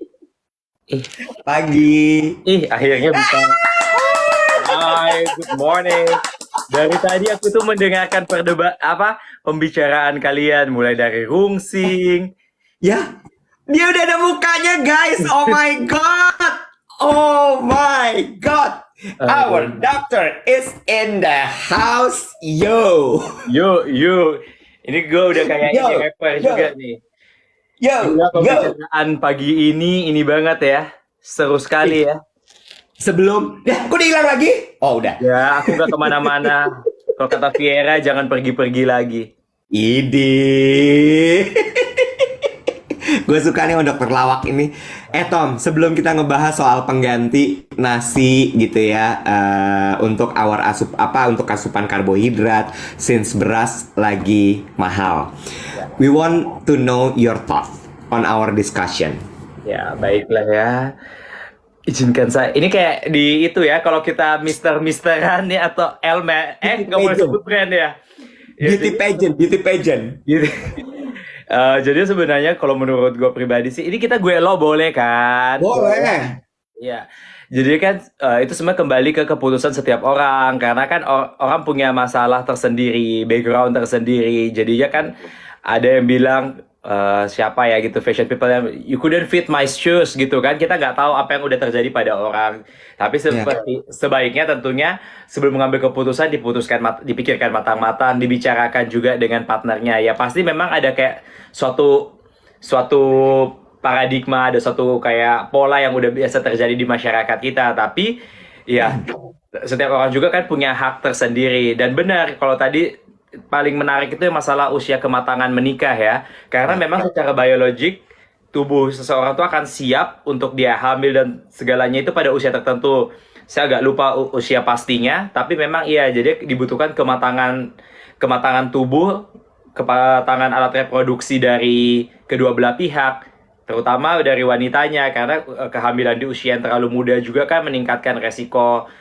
Ih, Pagi. akhirnya bisa. Hai, good morning. Dari tadi aku tuh mendengarkan pembicaraan kalian mulai dari rungsing. Ya, dia udah ada mukanya, guys. Oh my god. Oh my god. Our Aduh. doctor is in the house, yo. Yuk. Ini gue udah kayak ini Yo, rapper yo, juga nih. yo, Gila yo. pembicaraan pagi ini banget ya. Seru sekali ya. Sebelum, kok dia hilang lagi? Oh, udah. Ya, aku gak kemana-mana. Kalau kata Viera, jangan pergi-pergi lagi. Ide. Gue suka nih sama dokter lawak ini. Tom, sebelum kita ngebahas soal pengganti nasi gitu ya, untuk untuk asupan karbohidrat, since beras lagi mahal, we want to know your thought on our discussion. Ya, baiklah ya. Izinkan saya. Ini kayak di itu ya, kalau kita mister-misteran ya atau Elmer, Beauty nggak boleh pageant, sebut brand ya. Ya, beauty pageant. gitu. Jadi sebenarnya kalau menurut gue pribadi sih, ini kita gue lo boleh kan? Boleh. Ya. Jadi kan itu semua kembali ke keputusan setiap orang, karena kan orang punya masalah tersendiri, background tersendiri. Jadinya kan ada yang bilang siapa ya gitu, fashion people yang you couldn't fit my shoes gitu kan. Kita nggak tahu apa yang udah terjadi pada orang. Tapi Ya. sebaiknya tentunya sebelum mengambil keputusan dipikirkan matang-matang, dibicarakan juga dengan partnernya. Ya pasti memang ada kayak suatu paradigma, ada suatu kayak pola yang udah biasa terjadi di masyarakat kita. Tapi ya setiap orang juga kan punya hak tersendiri. Dan benar kalau tadi paling menarik itu masalah usia kematangan menikah ya. Karena memang secara biologik tubuh seseorang itu akan siap untuk dia hamil dan segalanya itu pada usia tertentu. Saya agak lupa usia pastinya, tapi memang iya, jadi dibutuhkan kematangan tubuh, kepatangan alat reproduksi dari kedua belah pihak, terutama dari wanitanya, karena kehamilan di usia yang terlalu muda juga kan meningkatkan resiko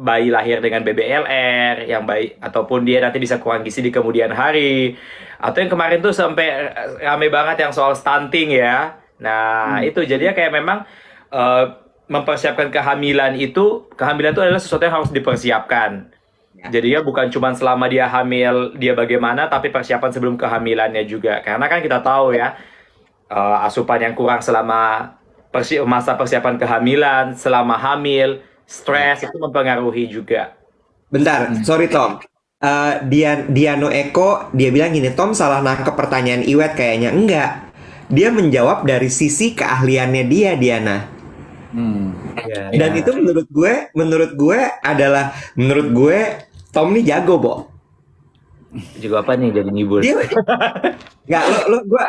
bayi lahir dengan BBLR yang baik, ataupun dia nanti bisa kurang gizi di kemudian hari, atau yang kemarin tuh sampai rame banget yang soal stunting ya. Nah itu jadinya kayak memang mempersiapkan kehamilan itu adalah sesuatu yang harus dipersiapkan. Jadinya bukan cuma selama dia hamil dia bagaimana, tapi persiapan sebelum kehamilannya juga. Karena kan kita tahu ya, asupan yang kurang selama masa persiapan kehamilan, selama hamil, stres itu mempengaruhi juga. Bentar, sorry Tom. Diano Eko dia bilang gini, Tom salah nangkep pertanyaan Iwet kayaknya. Enggak. Dia menjawab dari sisi keahliannya dia, Diana. Dan itu menurut gue Tom nih jago, Bo. Juga apa nih jadi ngibul? Nggak,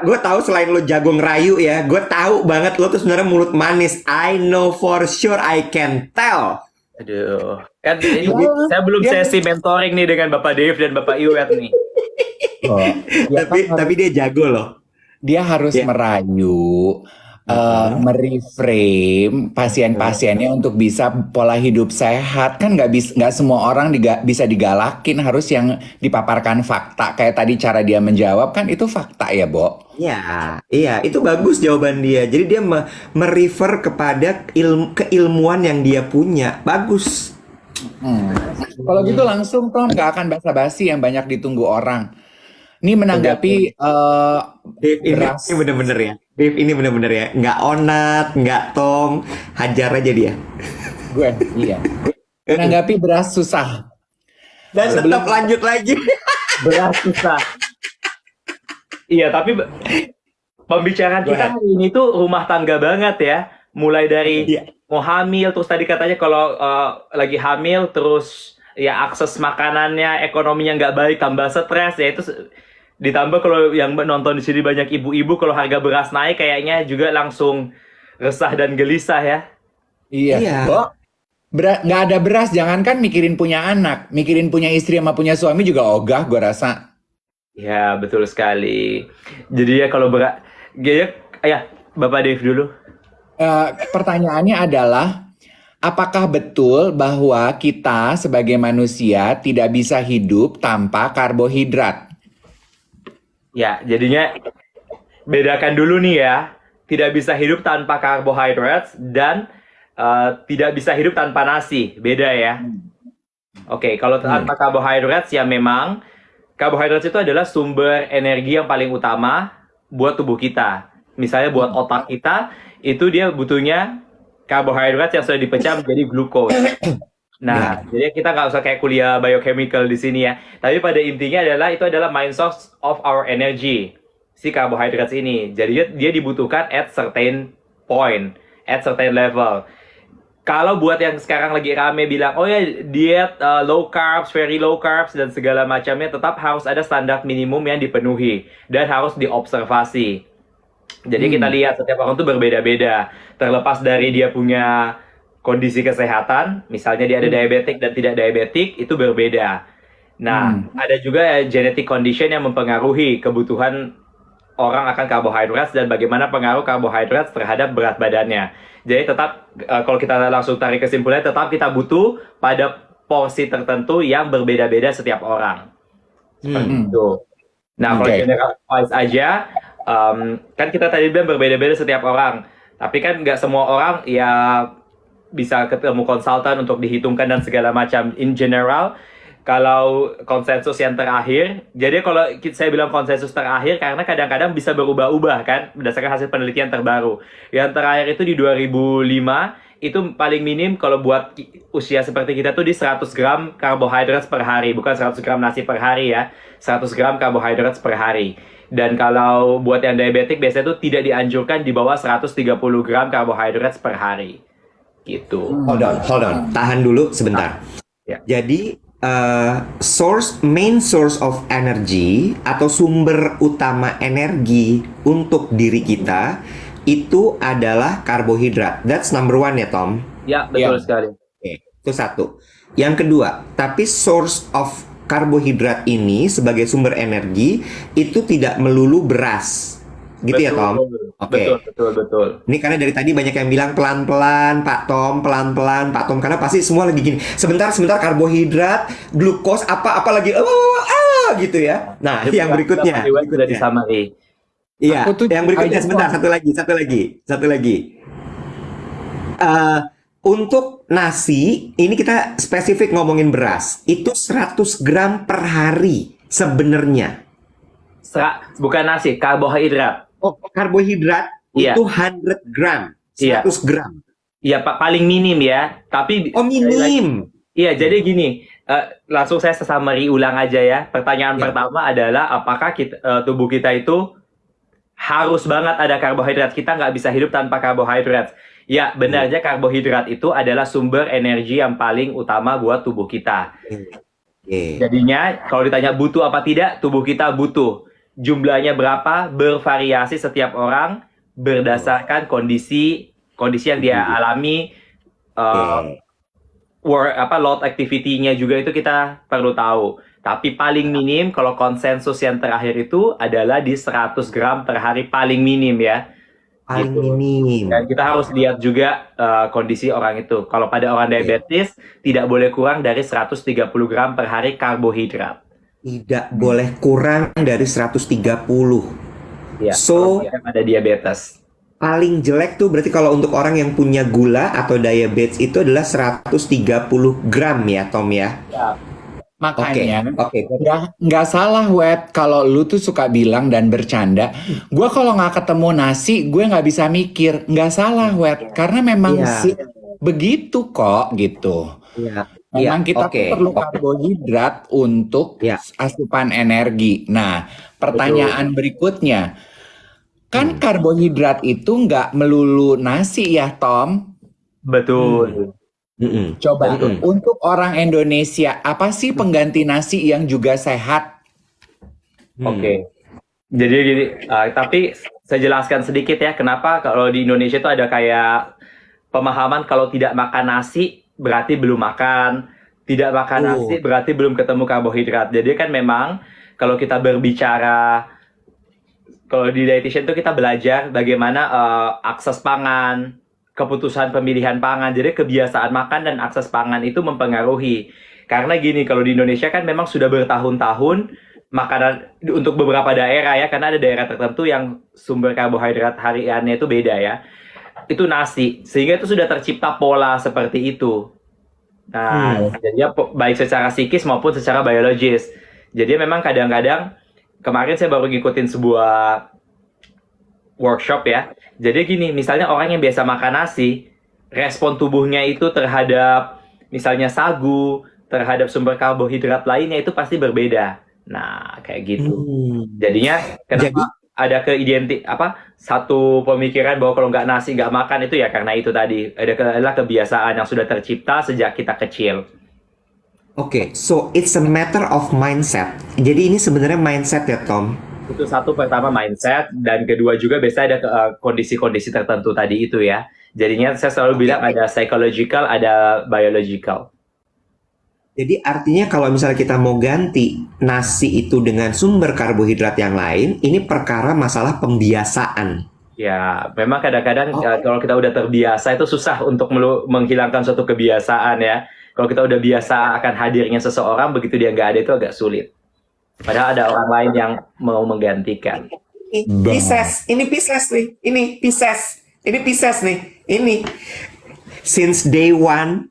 gue tahu selain lo jago ngerayu ya, gue tahu banget lo tuh sebenarnya mulut manis. I know for sure, I can tell. Aduh, kan ini saya belum sesi mentoring nih dengan Bapak Dave dan Bapak Iwet nih. Tapi dia jago loh. Dia harus merayu, mereframe pasien-pasiennya untuk bisa pola hidup sehat. Kan nggak semua orang bisa digalakin, harus yang dipaparkan fakta. Kayak tadi cara dia menjawab kan itu fakta ya, Bo? Iya, itu bagus jawaban dia. Jadi dia merefer kepada keilmuan yang dia punya. Bagus. Kalau gitu langsung Tom, nggak akan basa-basi yang banyak ditunggu orang. Ini menanggapi Dave ini bener-bener ya. Dave ini bener-bener ya. Nggak Onat, nggak Tom. Hajar aja dia. Gue, iya. Menanggapi beras susah. Dan tetap lanjut lagi. Beras susah. Iya, tapi pembicaraan kita hari ini tuh rumah tangga banget ya. Mulai dari mau hamil, terus tadi katanya kalau lagi hamil, terus ya akses makanannya, ekonominya nggak baik, tambah stres ya itu. Ditambah kalau yang nonton di sini banyak ibu-ibu, kalau harga beras naik kayaknya juga langsung resah dan gelisah ya. Iya. Nggak ada beras, jangankan mikirin punya anak, mikirin punya istri sama punya suami juga ogah, gue rasa. Ya betul sekali. Jadi ya kalau Bapak Dave dulu. Pertanyaannya adalah, apakah betul bahwa kita sebagai manusia tidak bisa hidup tanpa karbohidrat? Ya, jadinya bedakan dulu nih ya. Tidak bisa hidup tanpa karbohidrat dan tidak bisa hidup tanpa nasi. Beda ya. Oke, kalau tanpa karbohidrat ya memang karbohidrat itu adalah sumber energi yang paling utama buat tubuh kita. Misalnya buat otak kita, itu dia butuhnya karbohidrat yang sudah dipecah menjadi glukos. Nah, jadi kita nggak usah kayak kuliah biochemical di sini ya. Tapi pada intinya itu adalah main source of our energy, si karbohidrat ini. Jadi dia dibutuhkan at certain point, at certain level. Kalau buat yang sekarang lagi rame bilang, oh ya diet low carbs, very low carbs dan segala macamnya, tetap harus ada standar minimum yang dipenuhi dan harus diobservasi. Jadi kita lihat setiap orang tuh berbeda-beda. Terlepas dari dia punya kondisi kesehatan, misalnya dia ada diabetik dan tidak diabetik, itu berbeda. Nah, ada juga genetic condition yang mempengaruhi kebutuhan orang akan karbohidrat dan bagaimana pengaruh karbohidrat terhadap berat badannya. Jadi tetap, kalau kita langsung tarik kesimpulannya, tetap kita butuh pada porsi tertentu yang berbeda-beda setiap orang. Seperti itu. Nah, kalau generalize aja, kan kita tadi bilang berbeda-beda setiap orang. Tapi kan nggak semua orang ya bisa ketemu konsultan untuk dihitungkan dan segala macam. In general, kalau konsensus yang terakhir, jadi kalau saya bilang konsensus terakhir karena kadang-kadang bisa berubah-ubah kan berdasarkan hasil penelitian terbaru. Yang terakhir itu di 2005, itu paling minim kalau buat usia seperti kita tuh di 100 gram karbohidrat per hari, bukan 100 gram nasi per hari ya, 100 gram karbohidrat per hari. Dan kalau buat yang diabetik biasanya tuh tidak dianjurkan di bawah 130 gram karbohidrat per hari. Gitu. Hold on. Tahan dulu sebentar. Ya. Jadi main source of energy atau sumber utama energi untuk diri kita itu adalah karbohidrat. That's number one ya, Tom? Ya, betul sekali. Oke, itu satu. Yang kedua, tapi source of karbohidrat ini sebagai sumber energi itu tidak melulu beras. Gitu ya, Tom? Oke. Betul. Ini karena dari tadi banyak yang bilang pelan-pelan, Pak Tom, pelan-pelan, Pak Tom, karena pasti semua lagi gini. Sebentar, karbohidrat, glukos, apa lagi, gitu ya. Nah, yang berikutnya. Sudah di summary. Iya, Aku tuh yang berikutnya aja, sebentar, Tom. satu lagi. Untuk nasi, ini kita spesifik ngomongin beras. Itu 100 gram per hari sebenarnya. Bukan nasi, karbohidrat. Oh, karbohidrat Iya. itu 100 gram, Iya. 100 gram. Iya, Pak, paling minim ya. Tapi Oh, minim. iya, jadi gini, langsung saya summary ulang aja ya. Pertanyaan Ya. pertama adalah apakah tubuh kita itu harus banget ada karbohidrat? Kita nggak bisa hidup tanpa karbohidrat. Ya, benar aja karbohidrat itu adalah sumber energi yang paling utama buat tubuh kita. Oke. Jadinya, kalau ditanya butuh apa tidak, tubuh kita butuh. Jumlahnya berapa bervariasi setiap orang berdasarkan kondisi yang dia alami, load activity-nya juga itu kita perlu tahu. Tapi paling minim kalau konsensus yang terakhir itu adalah di 100 gram per hari paling minim ya. Paling Gitu. minim. Dan kita harus lihat juga kondisi orang itu. Kalau pada orang diabetes tidak boleh kurang dari 130 gram per hari karbohidrat. Tidak boleh kurang dari 130. Ya, So, kalau yang ada diabetes. paling jelek tuh berarti kalau untuk orang yang punya gula atau diabetes itu adalah 130 gram ya, Tom ya. Makanya Oke. nggak salah, Wet, kalau lu tuh suka bilang dan bercanda, gue kalau nggak ketemu nasi gue nggak bisa mikir. Nggak salah, Wet, karena memang Iya. sih begitu kok gitu. Iya. Memang kita Oke. tuh perlu karbohidrat untuk Iya. asupan energi. Nah, pertanyaan berikutnya, kan karbohidrat itu nggak melulu nasi ya, Tom? Betul. Mm-mm. Coba Mm-mm. untuk orang Indonesia, apa sih pengganti nasi yang juga sehat? Oke. Jadi gini, tapi saya jelaskan sedikit ya, kenapa kalau di Indonesia itu ada kayak pemahaman kalau tidak makan nasi berarti belum makan, tidak makan nasi berarti belum ketemu karbohidrat. Jadi kan memang kalau kita berbicara, kalau di dietitian itu kita belajar bagaimana akses pangan, keputusan pemilihan pangan. Jadi kebiasaan makan dan akses pangan itu mempengaruhi. Karena gini, kalau di Indonesia kan memang sudah bertahun-tahun makanan untuk beberapa daerah ya, karena ada daerah tertentu yang sumber karbohidrat hariannya itu beda ya. Itu nasi, sehingga itu sudah tercipta pola seperti itu. Nah, jadinya baik secara psikis maupun secara biologis. Jadi memang kadang-kadang, kemarin saya baru ngikutin sebuah workshop ya. Jadi gini, misalnya orang yang biasa makan nasi, respon tubuhnya itu terhadap misalnya sagu, terhadap sumber karbohidrat lainnya itu pasti berbeda. Nah, kayak gitu. Jadinya kenapa ada satu pemikiran bahwa kalau nggak nasi nggak makan itu ya karena itu tadi adalah kebiasaan yang sudah tercipta sejak kita kecil. Oke, so it's a matter of mindset. Jadi ini sebenarnya mindset ya, Tom. Itu satu, pertama mindset, dan kedua juga biasanya ada kondisi-kondisi tertentu tadi itu ya. Jadinya saya selalu bilang ada psychological, ada biological. Jadi artinya kalau misalnya kita mau ganti nasi itu dengan sumber karbohidrat yang lain, ini perkara masalah pembiasaan. Ya, memang kadang-kadang kalau kita udah terbiasa itu susah untuk menghilangkan suatu kebiasaan ya. Kalau kita udah biasa akan hadirnya seseorang, begitu dia nggak ada itu agak sulit. Padahal ada orang lain yang mau menggantikan. Pisces nih. Ini since day one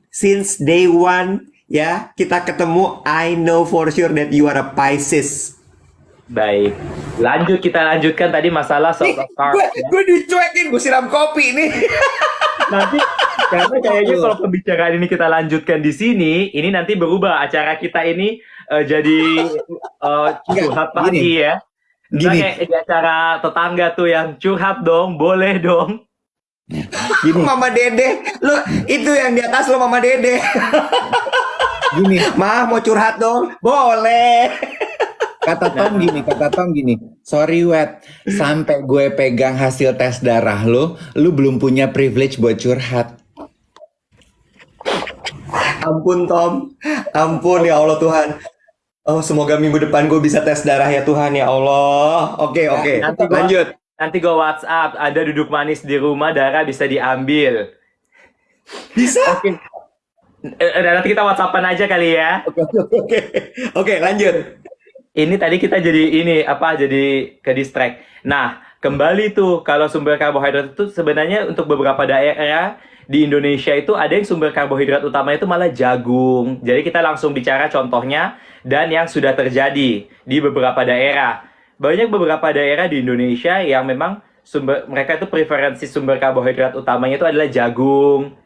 ya, kita ketemu, I know for sure that you are a Pisces. Baik, kita lanjutkan tadi masalah soal carbs. Gue dicuekin, gue siram kopi nih. Nanti karena kayaknya kalau pembicaraan ini kita lanjutkan di sini, ini nanti berubah acara kita ini jadi curhat pagi ya. Gini. Kayak di acara tetangga tuh yang curhat dong, boleh dong. Gini. Mama Dede, lo itu yang di atas lo Mama Dede. Gini, mau curhat dong, boleh. kata Tom gini, sorry Wet, sampai gue pegang hasil tes darah lu belum punya privilege buat curhat. Ampun Tom, ampun ya Allah Tuhan. Oh, semoga minggu depan gue bisa tes darah ya Tuhan ya Allah. Oke, Ya, oke. Nanti gua Lanjut. nanti gua WhatsApp, ada duduk manis di rumah, darah bisa diambil. Bisa? Oke. Nanti kita WhatsAppan aja kali ya. Oke, oke, oke. Oke, lanjut. Ini tadi kita jadi jadi ke distract. Nah, kembali tuh kalau sumber karbohidrat itu sebenarnya untuk beberapa daerah di Indonesia itu ada yang sumber karbohidrat utama itu malah jagung. Jadi kita langsung bicara contohnya dan yang sudah terjadi di beberapa daerah. Banyak beberapa daerah di Indonesia yang memang mereka itu preferensi sumber karbohidrat utamanya itu adalah jagung,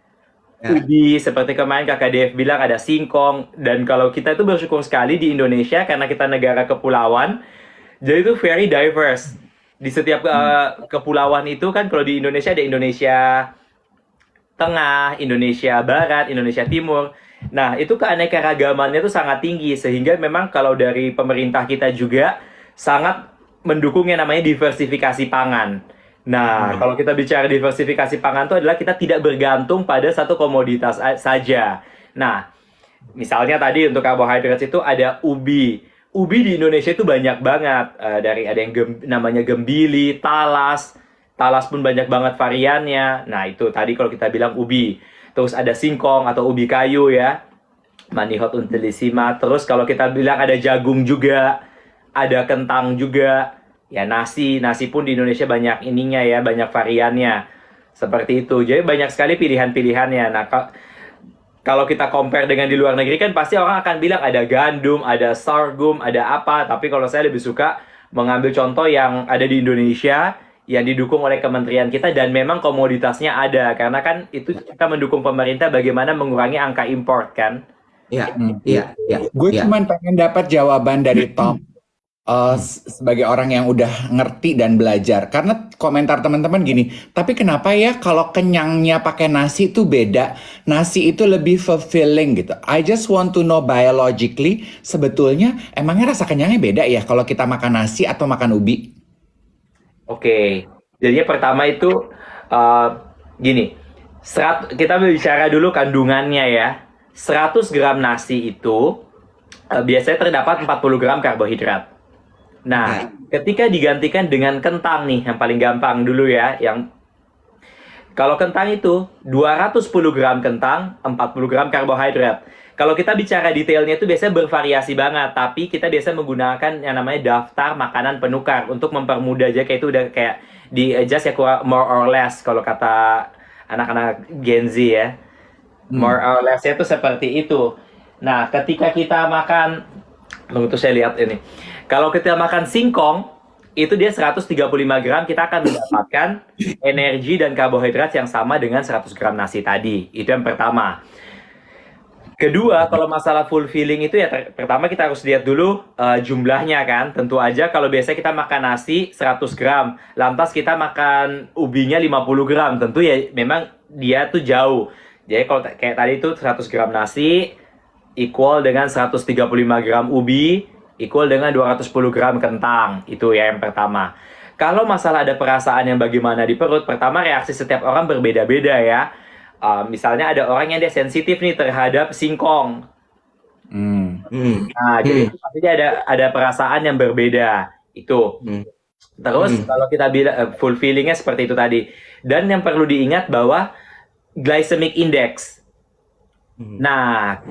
Ya. ubi, seperti kemarin Kakak Dev bilang ada singkong. Dan kalau kita itu bersyukur sekali di Indonesia karena kita negara kepulauan, jadi itu very diverse. Di setiap kepulauan itu kan kalau di Indonesia ada Indonesia Tengah, Indonesia Barat, Indonesia Timur. Nah, itu keanekaragamannya itu sangat tinggi sehingga memang kalau dari pemerintah kita juga sangat mendukung yang namanya diversifikasi pangan. Nah, kalau kita bicara diversifikasi pangan itu adalah kita tidak bergantung pada satu komoditas saja. Nah, misalnya tadi untuk karbohidrat itu ada ubi. Ubi di Indonesia itu banyak banget. Dari ada yang namanya gembili, talas. Talas pun banyak banget variannya. Nah, itu tadi kalau kita bilang ubi. Terus ada singkong atau ubi kayu ya. Manihot utilissima. Terus kalau kita bilang ada jagung juga. Ada kentang juga. Ya nasi pun di Indonesia banyak ininya ya, banyak variannya. Seperti itu. Jadi banyak sekali pilihan-pilihannya. Nah, kalau kita compare dengan di luar negeri kan pasti orang akan bilang ada gandum, ada sorghum, ada apa. Tapi kalau saya lebih suka mengambil contoh yang ada di Indonesia yang didukung oleh kementerian kita dan memang komoditasnya ada. Karena kan itu kita mendukung pemerintah bagaimana mengurangi angka import kan. Iya, iya, iya. Gue iya. cuman pengen dapat jawaban dari Tom sebagai orang yang udah ngerti dan belajar. Karena komentar teman-teman gini, tapi kenapa ya kalau kenyangnya pakai nasi itu beda? Nasi itu lebih fulfilling gitu. I just want to know biologically, sebetulnya emangnya rasa kenyangnya beda ya kalau kita makan nasi atau makan ubi? Oke, jadinya pertama itu gini, kita bicara dulu kandungannya ya. 100 gram nasi itu biasanya terdapat 40 gram karbohidrat. Nah, ketika digantikan dengan kentang nih, yang paling gampang dulu ya, kalau kentang itu 210 gram kentang, 40 gram karbohidrat. Kalau kita bicara detailnya itu biasanya bervariasi banget, tapi kita biasa menggunakan yang namanya daftar makanan penukar untuk mempermudah aja, kayak itu udah kayak di adjust ya, more or less kalau kata anak-anak Gen Z ya. More or less itu seperti itu. Nah, ketika kita makan, menurut saya lihat ini. Kalau kita makan singkong, itu dia 135 gram, kita akan mendapatkan energi dan karbohidrat yang sama dengan 100 gram nasi tadi. Itu yang pertama. Kedua, kalau masalah fulfilling itu ya pertama kita harus lihat dulu jumlahnya kan. Tentu aja kalau biasa kita makan nasi 100 gram, lantas kita makan ubinya 50 gram, tentu ya memang dia tuh jauh. Jadi kalau kayak tadi itu 100 gram nasi equal dengan 135 gram ubi equal dengan 210 gram kentang. Itu ya yang pertama. Kalau masalah ada perasaan yang bagaimana di perut, pertama reaksi setiap orang berbeda-beda ya. Misalnya ada orang yang dia sensitif nih terhadap singkong. Nah, jadi pastinya ada perasaan yang berbeda. Itu. Terus kalau kita bilang fulfillingnya seperti itu tadi. Dan yang perlu diingat bahwa glycemic index. Nah,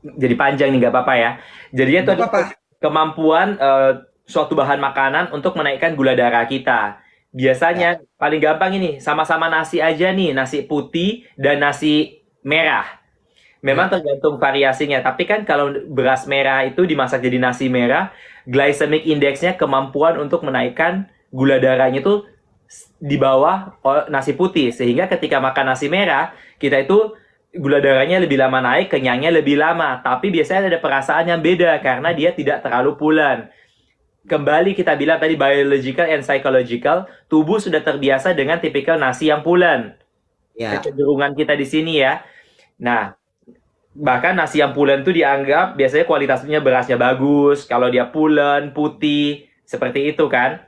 jadi panjang nih, nggak apa-apa ya. Jadinya itu ada kemampuan suatu bahan makanan untuk menaikkan gula darah kita. Biasanya paling gampang ini, sama-sama nasi aja nih, nasi putih dan nasi merah. Memang tergantung variasinya, tapi kan kalau beras merah itu dimasak jadi nasi merah, glycemic indexnya kemampuan untuk menaikkan gula darahnya itu di bawah nasi putih. Sehingga ketika makan nasi merah, kita itu gula darahnya lebih lama naik, kenyangnya lebih lama. Tapi biasanya ada perasaan yang beda karena dia tidak terlalu pulen. Kembali kita bilang tadi biological and psychological, tubuh sudah terbiasa dengan tipikal nasi yang pulen. Kecenderungan kita di sini ya. Nah, bahkan nasi yang pulen itu dianggap biasanya kualitasnya berasnya bagus, kalau dia pulen, putih, seperti itu kan.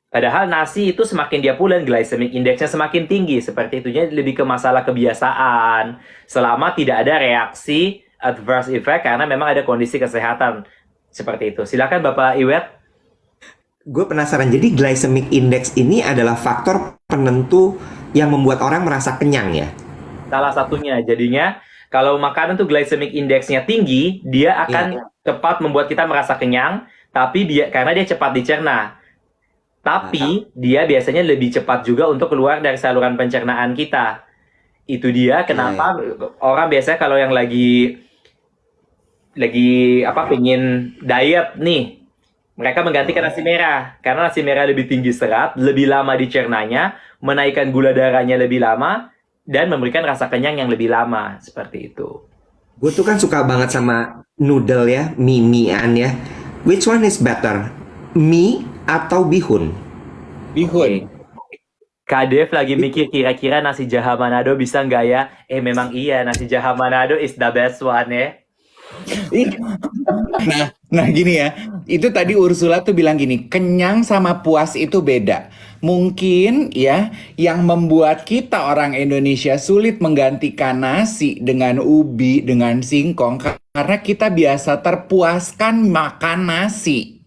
Padahal nasi itu semakin dia pulen, glycemic indexnya semakin tinggi, seperti itu. Jadi lebih ke masalah kebiasaan. Selama tidak ada reaksi adverse effect karena memang ada kondisi kesehatan seperti itu. Silakan Bapak Iwet. Gue penasaran, jadi glycemic index ini adalah faktor penentu yang membuat orang merasa kenyang ya? Salah satunya, jadinya kalau makanan tuh glycemic indexnya tinggi, dia akan cepat membuat kita merasa kenyang, tapi karena dia cepat dicerna. Tapi dia biasanya lebih cepat juga untuk keluar dari saluran pencernaan kita. Itu dia kenapa orang biasanya kalau yang lagi pengen diet nih, mereka menggantikan nasi merah karena nasi merah lebih tinggi serat, lebih lama dicernanya, menaikkan gula darahnya lebih lama, dan memberikan rasa kenyang yang lebih lama seperti itu. Gue tuh kan suka banget sama noodle ya, mie-mian ya. Which one is better? Mie atau bihun? Bihun. Kak Dev lagi mikir kira-kira nasi Jaha Manado bisa nggak ya? Memang iya, nasi Jaha Manado is the best one ya. Nah gini ya, itu tadi Ursula tuh bilang gini, kenyang sama puas itu beda. Mungkin ya, yang membuat kita orang Indonesia sulit menggantikan nasi dengan ubi, dengan singkong, karena kita biasa terpuaskan makan nasi.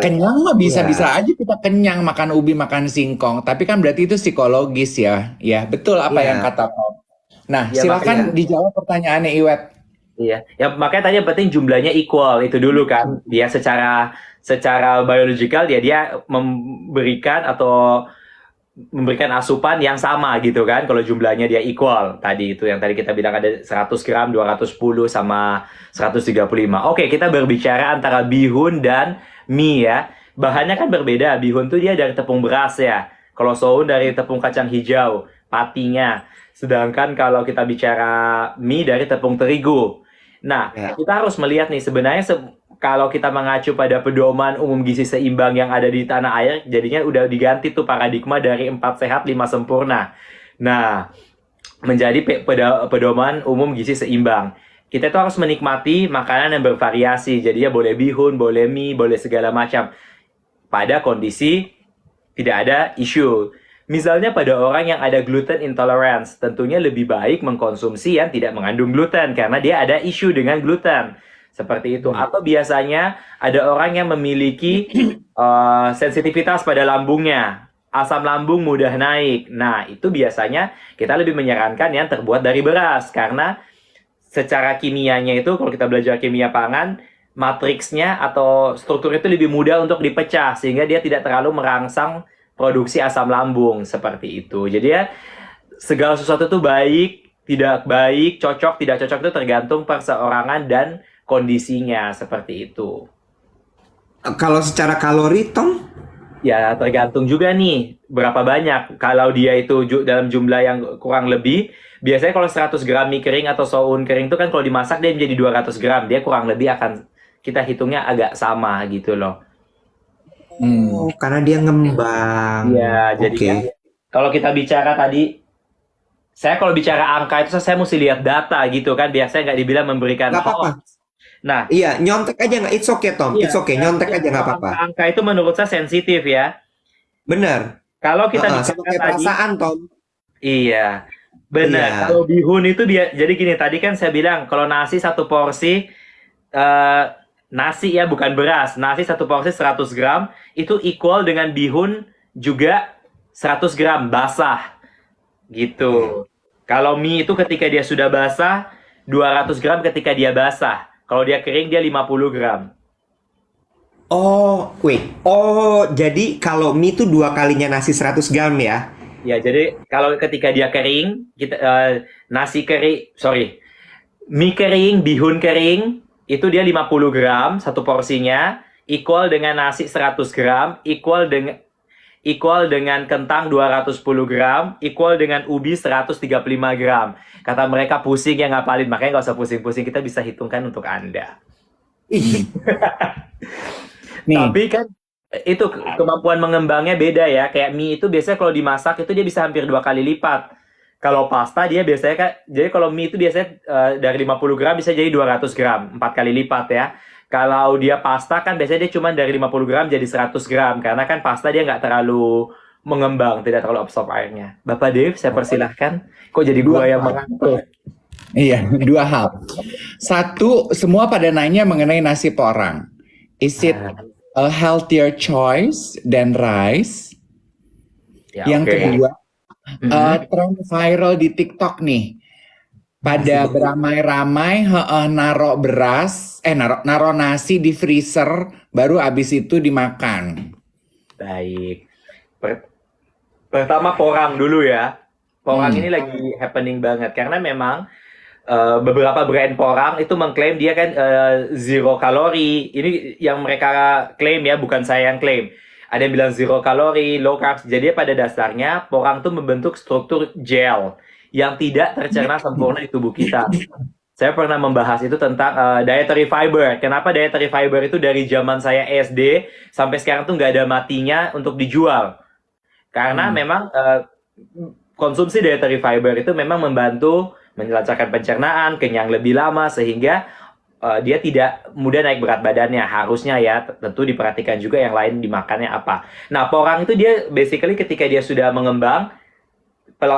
Kenyang mah bisa-bisa aja kita kenyang makan ubi, makan singkong, tapi kan berarti itu psikologis ya. Ya, betul apa yang kata Tom. Nah, silakan dijawab pertanyaannya Iwet. Iya, ya makanya tadi yang penting jumlahnya equal itu dulu kan. Dia secara biologikal dia memberikan asupan yang sama gitu kan. Kalau jumlahnya dia equal tadi itu yang tadi kita bilang ada 100 gram, 210 sama 135. Oke, kita berbicara antara bihun dan mie ya. Bahannya kan berbeda. Bihun tuh dia dari tepung beras ya. Kalau soun dari tepung kacang hijau, patinya. Sedangkan kalau kita bicara mie dari tepung terigu. Nah, kita harus melihat nih sebenarnya kalau kita mengacu pada pedoman umum gizi seimbang yang ada di tanah air, jadinya udah diganti tuh paradigma dari 4 sehat 5 sempurna. Nah, menjadi pedoman umum gizi seimbang. Kita tuh harus menikmati makanan yang bervariasi. Jadinya boleh bihun, boleh mie, boleh segala macam. Pada kondisi tidak ada isu. Misalnya pada orang yang ada gluten intolerance, tentunya lebih baik mengkonsumsi yang tidak mengandung gluten karena dia ada isu dengan gluten. Seperti itu. Atau biasanya ada orang yang memiliki sensitivitas pada lambungnya. Asam lambung mudah naik. Nah, itu biasanya kita lebih menyarankan yang terbuat dari beras karena secara kimianya itu kalau kita belajar kimia pangan, matriksnya atau struktur itu lebih mudah untuk dipecah sehingga dia tidak terlalu merangsang produksi asam lambung seperti itu. Jadi ya segala sesuatu itu baik, tidak baik, cocok, tidak cocok itu tergantung perseorangan dan kondisinya seperti itu. Kalau secara kalori, Tom? Ya tergantung juga nih berapa banyak. Kalau dia itu dalam jumlah yang kurang lebih, biasanya kalau 100 gram mie kering atau soun kering itu kan kalau dimasak dia menjadi 200 gram. Dia kurang lebih akan kita hitungnya agak sama gitu loh. Oh, karena dia ngembang. Ya, jadi kalau kita bicara tadi, saya kalau bicara angka itu saya mesti lihat data gitu kan. Biasanya nggak dibilang memberikan hoax. Nah, iya, nyontek aja nggak? It's okay, Tom. It's okay, nyontek aja nggak apa-apa. Angka itu menurut saya sensitif ya. Benar. Kalau kita bicara tadi, perasaan, Tom. Iya, benar. Iya. Kalau bihun itu jadi gini. Tadi kan saya bilang kalau nasi satu porsi nasi ya bukan beras. Nasi satu porsi 100 gram itu equal dengan bihun juga 100 gram basah. Gitu. Kalau mie itu ketika dia sudah basah 200 gram ketika dia basah. Kalau dia kering dia 50 gram. Oh, wait. Oh, jadi kalau mie itu 2 kalinya nasi 100 gram ya? Ya, jadi kalau ketika dia kering, mie kering, bihun kering, itu dia 50 gram satu porsinya, equal dengan nasi 100 gram, equal dengan kentang 210 gram, equal dengan ubi 135 gram. Kata mereka pusing ya ngapalin, makanya nggak usah pusing-pusing, kita bisa hitungkan untuk Anda. Tapi kan itu kemampuan mengembangnya beda ya. Kayak mie itu biasanya kalau dimasak itu dia bisa hampir 2 kali lipat. Kalau pasta dia biasanya kan, jadi kalau mie itu biasanya dari 50 gram bisa jadi 200 gram, 4 kali lipat ya. Kalau dia pasta kan biasanya dia cuma dari 50 gram jadi 100 gram. Karena kan pasta dia nggak terlalu mengembang, tidak terlalu absorb airnya. Bapak Dev, saya persilahkan. Kok jadi gua yang mengatur? Iya, dua hal. Satu, semua pada nanya mengenai nasi porang. Is it a healthier choice than rice? Ya, Yang oke. kedua, Mhm. tren viral di TikTok nih. Pada beramai-ramai naro beras, naro nasi di freezer, baru abis itu dimakan. Baik. Per- Pertama porang dulu ya. Porang ini Hmm. lagi happening banget karena memang beberapa brand porang itu mengklaim dia kan zero kalori. Ini yang mereka klaim ya, bukan saya yang klaim. Ada yang bilang zero kalori, low carbs. Jadi pada dasarnya porang itu membentuk struktur gel yang tidak tercerna sempurna di tubuh kita. Saya pernah membahas itu tentang dietary fiber. Kenapa dietary fiber itu dari zaman saya SD sampai sekarang tuh nggak ada matinya untuk dijual. Karena memang konsumsi dietary fiber itu memang membantu melancarkan pencernaan, kenyang lebih lama sehingga dia tidak mudah naik berat badannya. Harusnya ya, tentu diperhatikan juga yang lain dimakannya apa. Nah, porang itu dia basically ketika dia sudah mengembang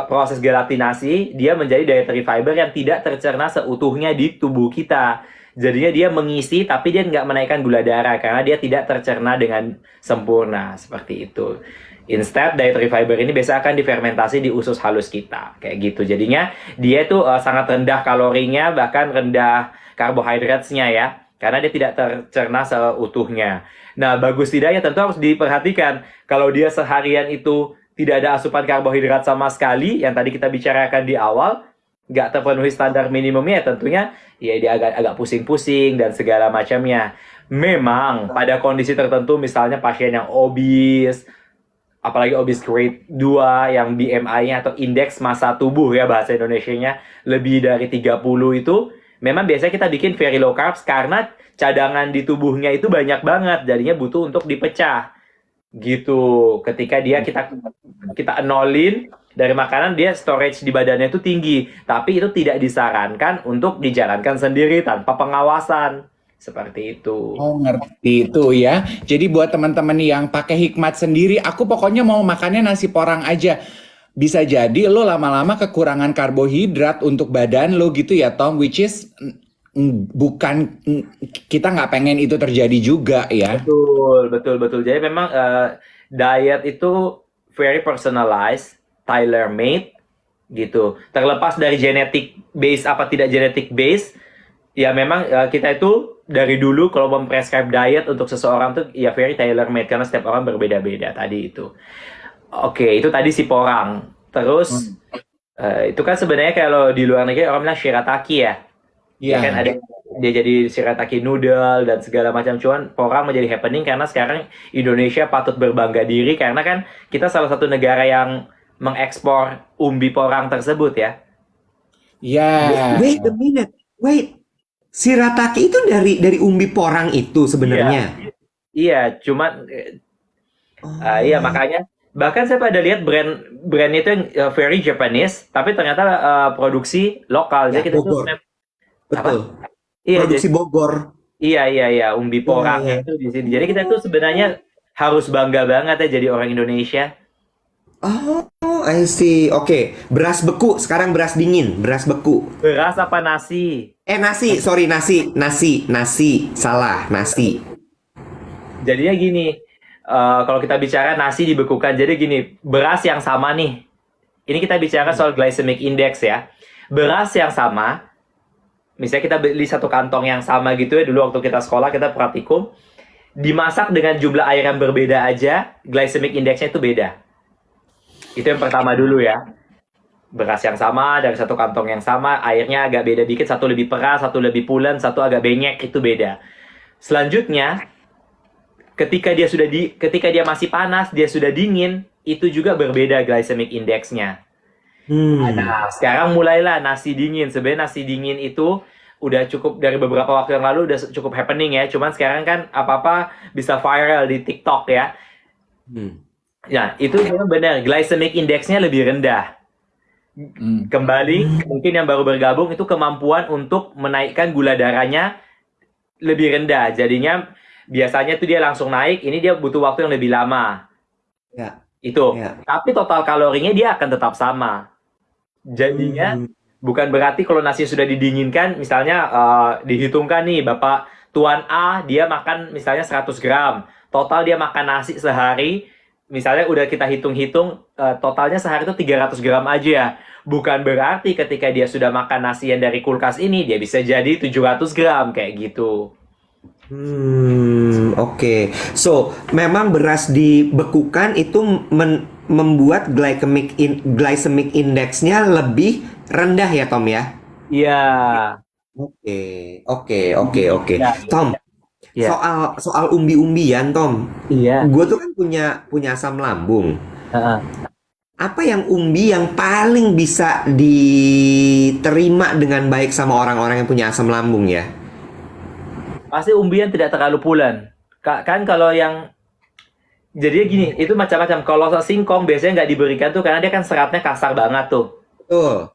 proses gelatinasi, dia menjadi dietary fiber yang tidak tercerna seutuhnya di tubuh kita. Jadinya dia mengisi, tapi dia nggak menaikkan gula darah karena dia tidak tercerna dengan sempurna seperti itu. Instead, dietary fiber ini biasa akan difermentasi di usus halus kita, kayak gitu. Jadinya dia itu sangat rendah kalorinya, bahkan rendah karbohidratnya ya, karena dia tidak tercerna seutuhnya. Nah, bagus tidaknya tentu harus diperhatikan. Kalau dia seharian itu tidak ada asupan karbohidrat sama sekali, yang tadi kita bicarakan di awal, nggak terpenuhi standar minimumnya, tentunya ya dia agak pusing-pusing dan segala macamnya. Memang pada kondisi tertentu, misalnya pasien yang obes, apalagi obes grade 2 yang BMI-nya atau indeks massa tubuh ya bahasa Indonesianya lebih dari 30 itu, memang biasanya kita bikin very low carbs karena cadangan di tubuhnya itu banyak banget, jadinya butuh untuk dipecah gitu. Ketika kita nolin dari makanan, dia storage di badannya itu tinggi, tapi itu tidak disarankan untuk dijalankan sendiri tanpa pengawasan seperti itu. Oh, ngerti itu ya. Jadi buat teman-teman yang pakai hikmat sendiri, aku pokoknya mau makannya nasi porang aja. Bisa jadi lo lama-lama kekurangan karbohidrat untuk badan lo gitu ya, Tom. Which is bukan kita nggak pengen itu terjadi juga ya. Betul, betul, betul. Jadi memang diet itu very personalized, tailor made gitu. Terlepas dari genetic base apa tidak genetic base, ya memang kita itu dari dulu kalau memprescribe diet untuk seseorang tuh ya very tailor made karena setiap orang berbeda-beda tadi itu. Oke, itu tadi si porang. Terus itu kan sebenarnya kalau di luar negeri orang bilang shirataki ya. Ya kan ada dia jadi shirataki noodle dan segala macam, cuman porang menjadi happening karena sekarang Indonesia patut berbangga diri karena kan kita salah satu negara yang mengekspor umbi porang tersebut ya. Ya. Wait a minute, wait. Shirataki itu dari umbi porang itu sebenarnya. Iya, cuman iya makanya bahkan saya pada lihat brand itu yang very Japanese tapi ternyata produksi lokal. Ya, Jadi kita tuh Bogor. Betul. iya Produksi Bogor. iya umbi porangnya Iya. itu di sini. Jadi kita tuh sebenarnya harus bangga banget ya jadi orang Indonesia. Oh, I see. Oke, beras beku, sekarang beras dingin, beras beku. Beras apa nasi? Nasi, sorry nasi, salah, nasi. Jadinya gini, kalau kita bicara nasi dibekukan, jadi gini, beras yang sama nih. Ini kita bicara soal glycemic index ya. Beras yang sama, misalnya kita beli satu kantong yang sama gitu ya, dulu waktu kita sekolah, kita praktikum, dimasak dengan jumlah air yang berbeda aja, glycemic indexnya itu beda. Itu yang pertama dulu ya. Beras yang sama, dari satu kantong yang sama, airnya agak beda dikit, satu lebih peras, satu lebih pulen, satu agak benyek, itu beda. Selanjutnya, ketika dia masih panas, dia sudah dingin, itu juga berbeda glycemic indexnya. Nah, sekarang mulailah nasi dingin. Sebenarnya nasi dingin itu udah cukup dari beberapa waktu yang lalu udah cukup happening ya. Cuman sekarang kan apa-apa bisa viral di TikTok ya. Ya, itu memang benar. Glycemic indexnya lebih rendah. Kembali, mungkin yang baru bergabung itu kemampuan untuk menaikkan gula darahnya lebih rendah. Jadinya biasanya tuh dia langsung naik, ini dia butuh waktu yang lebih lama. Ya. Itu. Ya. Tapi total kalorinya dia akan tetap sama. Jadinya Bukan berarti kalau nasi sudah didinginkan, misalnya dihitungkan nih, Bapak Tuan A, dia makan misalnya 100 gram. Total dia makan nasi sehari, misalnya udah kita hitung-hitung, totalnya sehari itu 300 gram aja. Bukan berarti ketika dia sudah makan nasi yang dari kulkas ini, dia bisa jadi 700 gram, kayak gitu. Oke. So, memang beras dibekukan itu membuat glycemic index-nya lebih rendah ya, Tom ya? Iya. Oke. Ya, Tom, ya, soal umbi-umbian, Tom. iya. Gue tuh kan punya asam lambung. Heeh. Apa yang umbi yang paling bisa diterima dengan baik sama orang-orang yang punya asam lambung ya? Pasti umbian tidak terlalu pulen. Kan kalau yang jadinya gini, itu macam-macam. Kalau singkong biasanya nggak diberikan tuh karena dia kan seratnya kasar banget tuh.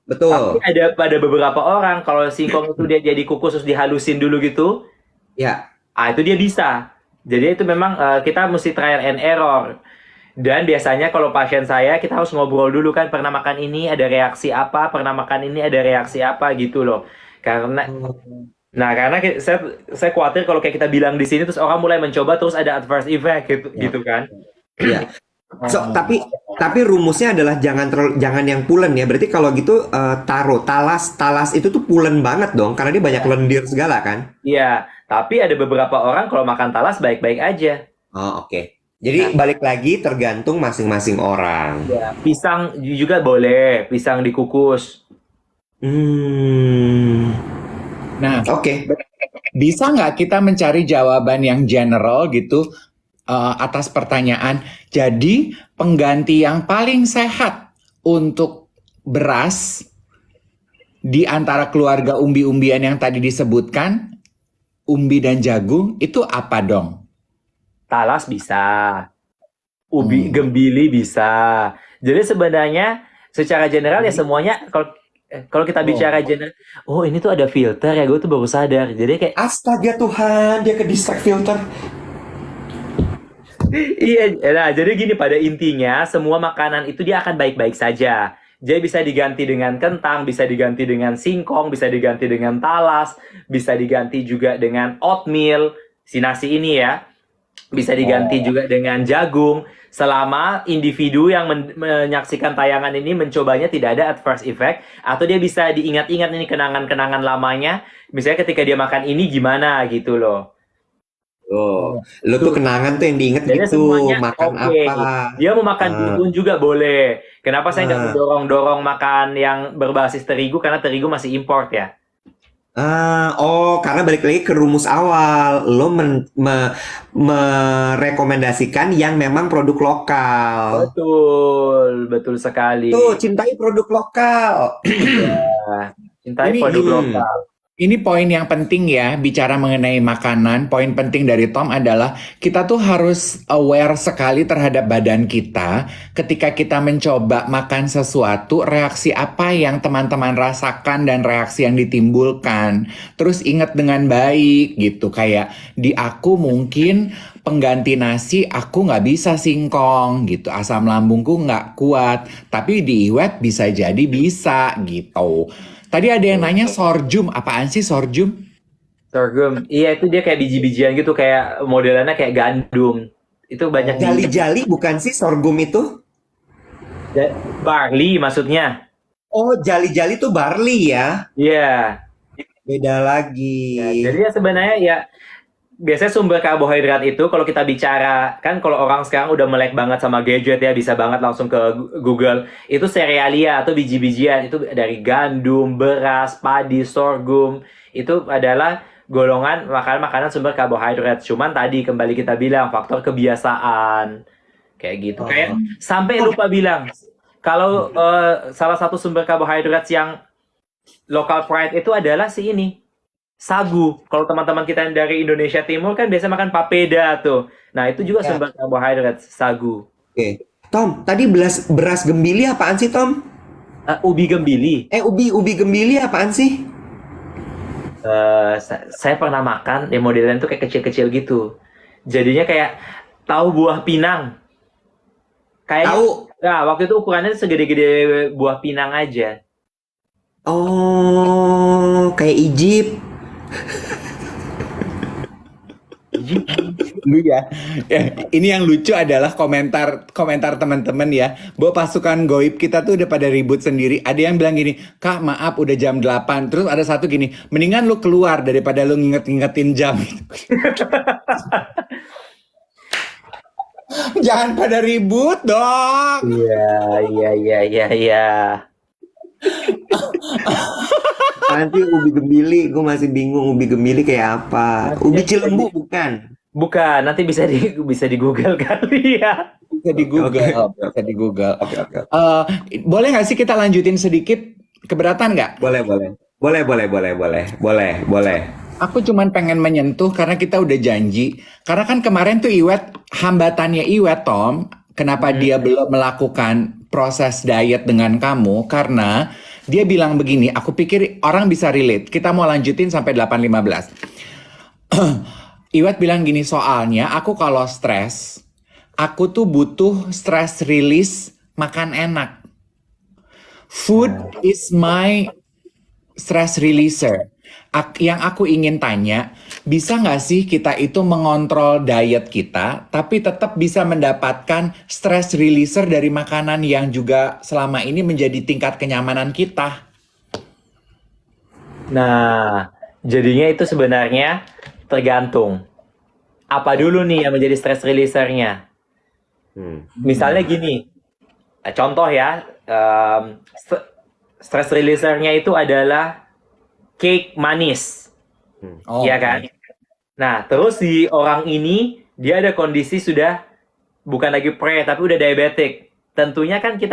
Betul. Tapi ada pada beberapa orang kalau singkong itu dia jadi kukus terus dihalusin dulu gitu, Ya. itu dia bisa. Jadi itu memang kita mesti trial and error. Dan biasanya kalau pasien saya kita harus ngobrol dulu kan, pernah makan ini ada reaksi apa, pernah makan ini ada reaksi apa gitu loh. Karena saya khawatir kalau kayak kita bilang di sini terus orang mulai mencoba terus ada adverse effect gitu kan. Iya. So, tapi rumusnya adalah jangan yang pulen ya. Berarti kalau gitu taruh talas itu tuh pulen banget dong karena dia banyak lendir segala kan? Iya, tapi ada beberapa orang kalau makan talas baik-baik aja. Oh, oke. Jadi balik lagi tergantung masing-masing orang. Ya, pisang juga boleh, pisang dikukus. Nah, Oke. bisa nggak kita mencari jawaban yang general gitu atas pertanyaan? Jadi pengganti yang paling sehat untuk beras di antara keluarga umbi-umbian yang tadi disebutkan, umbi dan jagung, itu apa dong? Talas bisa, ubi gembili bisa. Jadi sebenarnya secara general ya semuanya kalau kita bicara general, oh ini tuh ada filter ya, gue tuh baru sadar. Jadi kayak Astaga Tuhan, dia ke distract filter. iya, nah jadi gini pada intinya semua makanan itu dia akan baik-baik saja. Jadi bisa diganti dengan kentang, bisa diganti dengan singkong, bisa diganti dengan talas, bisa diganti juga dengan oatmeal, si nasi ini ya. Bisa diganti juga dengan jagung. Selama individu yang menyaksikan tayangan ini mencobanya tidak ada adverse effect, atau dia bisa diingat-ingat ini kenangan-kenangan lamanya. Misalnya ketika dia makan ini gimana gitu loh. Lo tuh kenangan tuh yang diinget Jadi gitu, semuanya makan oke. apa. Dia mau makan bihun juga boleh. Kenapa saya nggak mendorong-dorong makan yang berbasis terigu? Karena terigu masih import ya. Karena balik lagi ke rumus awal, lo merekomendasikan yang memang produk lokal. Betul sekali. Tuh, cintai produk lokal. Ya, cintai produk lokal. Ini poin yang penting ya, bicara mengenai makanan. Poin penting dari Tom adalah kita tuh harus aware sekali terhadap badan kita. Ketika kita mencoba makan sesuatu, reaksi apa yang teman-teman rasakan dan reaksi yang ditimbulkan. Terus ingat dengan baik gitu, kayak di aku mungkin pengganti nasi aku nggak bisa singkong gitu, asam lambungku nggak kuat. Tapi di Iwet bisa jadi bisa gitu. Tadi ada yang nanya sorghum, apaan sih sorghum? Sorghum, iya itu dia kayak biji-bijian gitu, kayak modelannya kayak gandum. Itu banyak Jali-jali bukan sih sorghum itu? barley maksudnya. Oh, jali-jali tuh barley ya? Iya. Beda lagi. Ya, jadi ya sebenarnya ya biasanya sumber karbohidrat itu kalau kita bicara kan, kalau orang sekarang udah melek banget sama gadget ya, bisa banget langsung ke Google, itu serealia atau biji-bijian itu dari gandum, beras, padi, sorghum. Itu adalah golongan makanan sumber karbohidrat. Cuman tadi kembali kita bilang faktor kebiasaan kayak gitu. Kayak sampai lupa bilang kalau salah satu sumber karbohidrat yang local pride itu adalah si ini, sagu. Kalau teman-teman kita yang dari Indonesia Timur kan biasa makan papeda tuh. Nah, itu juga sumber karbohidrat, sagu. Oke. Tom, tadi beras gembili apaan sih, Tom? Ubi gembili. Ubi gembili apaan sih? Saya pernah makan, ya modelnya tuh kayak kecil-kecil gitu. Jadinya kayak tahu buah pinang. Kayak Tahu. Nah, waktu itu ukurannya segede-gede buah pinang aja. kayak Egypt. Lu ya. Ini yang lucu adalah komentar teman-teman ya. Bahwa pasukan goib kita tuh udah pada ribut sendiri. Ada yang bilang gini, "Kak, maaf udah jam 8." Terus ada satu gini, "Mendingan lu keluar daripada lu nginget-ngingetin jam." Jangan pada ribut dong. Iya. Nanti ubi gembili, gue masih bingung ubi gembili kayak apa. Ubi Cilembu bukan? Bukan, nanti bisa di Google kali ya. Bisa di Google. Bisa di Google. Oke. Boleh nggak sih kita lanjutin sedikit? Keberatan nggak? Boleh. Aku cuman pengen menyentuh karena kita udah janji. Karena kan kemarin tuh hambatannya Iwet, Tom, kenapa dia belum melakukan proses diet dengan kamu, karena dia bilang begini, aku pikir orang bisa relate. Kita mau lanjutin sampai 8.15. Iwet bilang gini, soalnya aku kalau stres, aku tuh butuh stress release, makan enak. Food is my stress releaser. Yang aku ingin tanya, bisa nggak sih kita itu mengontrol diet kita, tapi tetap bisa mendapatkan stress releaser dari makanan yang juga selama ini menjadi tingkat kenyamanan kita? Nah, jadinya itu sebenarnya tergantung. Apa dulu nih yang menjadi stress releasernya? Misalnya gini, contoh ya, stress releasernya itu adalah cake manis, ya kan? Nah, terus si orang ini dia ada kondisi sudah bukan lagi pre tapi udah diabetik. Tentunya kan dia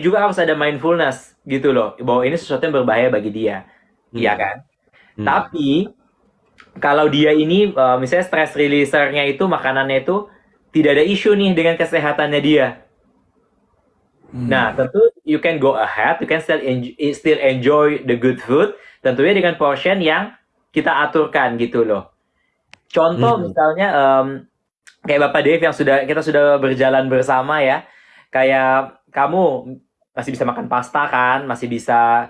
juga harus ada mindfulness gitu loh, bahwa ini sesuatu yang berbahaya bagi dia, ya kan? Tapi kalau dia ini misalnya stress releasernya itu makanannya itu tidak ada isu nih dengan kesehatannya dia. Nah, tentu you can go ahead, you can still enjoy the good food, tentunya dengan portion yang kita aturkan gitu loh. Contoh misalnya kayak Bapak Dave yang kita sudah berjalan bersama ya, kayak kamu masih bisa makan pasta kan, masih bisa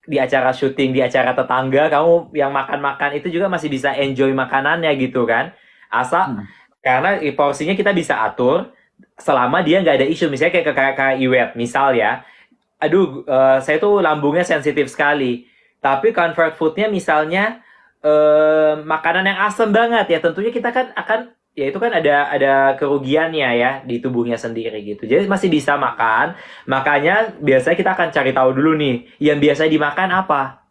di acara syuting, di acara tetangga, kamu yang makan-makan itu juga masih bisa enjoy makanannya gitu kan. Asal, karena porsinya kita bisa atur, selama dia nggak ada isu, misalnya kayak Iwet, misal ya, aduh, saya tuh lambungnya sensitif sekali, tapi comfort foodnya misalnya makanan yang asam banget ya, tentunya kita kan akan, ya itu kan ada kerugiannya ya di tubuhnya sendiri gitu, jadi masih bisa makan, makanya biasanya kita akan cari tahu dulu nih, yang biasa dimakan apa,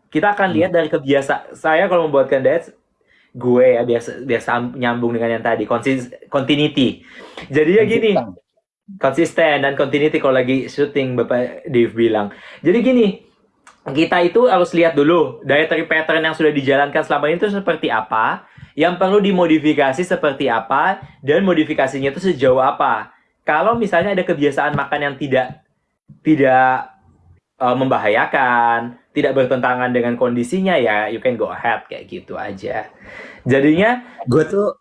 kita akan lihat dari kebiasaan, saya kalau membuatkan diet, gue ya biasa nyambung dengan yang tadi continuity. Jadi ya gini, konsisten dan continuity kalau lagi syuting Bapak Dave bilang. Jadi gini, kita itu harus lihat dulu dietary pattern yang sudah dijalankan selama ini itu seperti apa, yang perlu dimodifikasi seperti apa, dan modifikasinya itu sejauh apa. Kalau misalnya ada kebiasaan makan yang tidak membahayakan, tidak bertentangan dengan kondisinya, ya you can go ahead kayak gitu aja. Jadinya gue tuh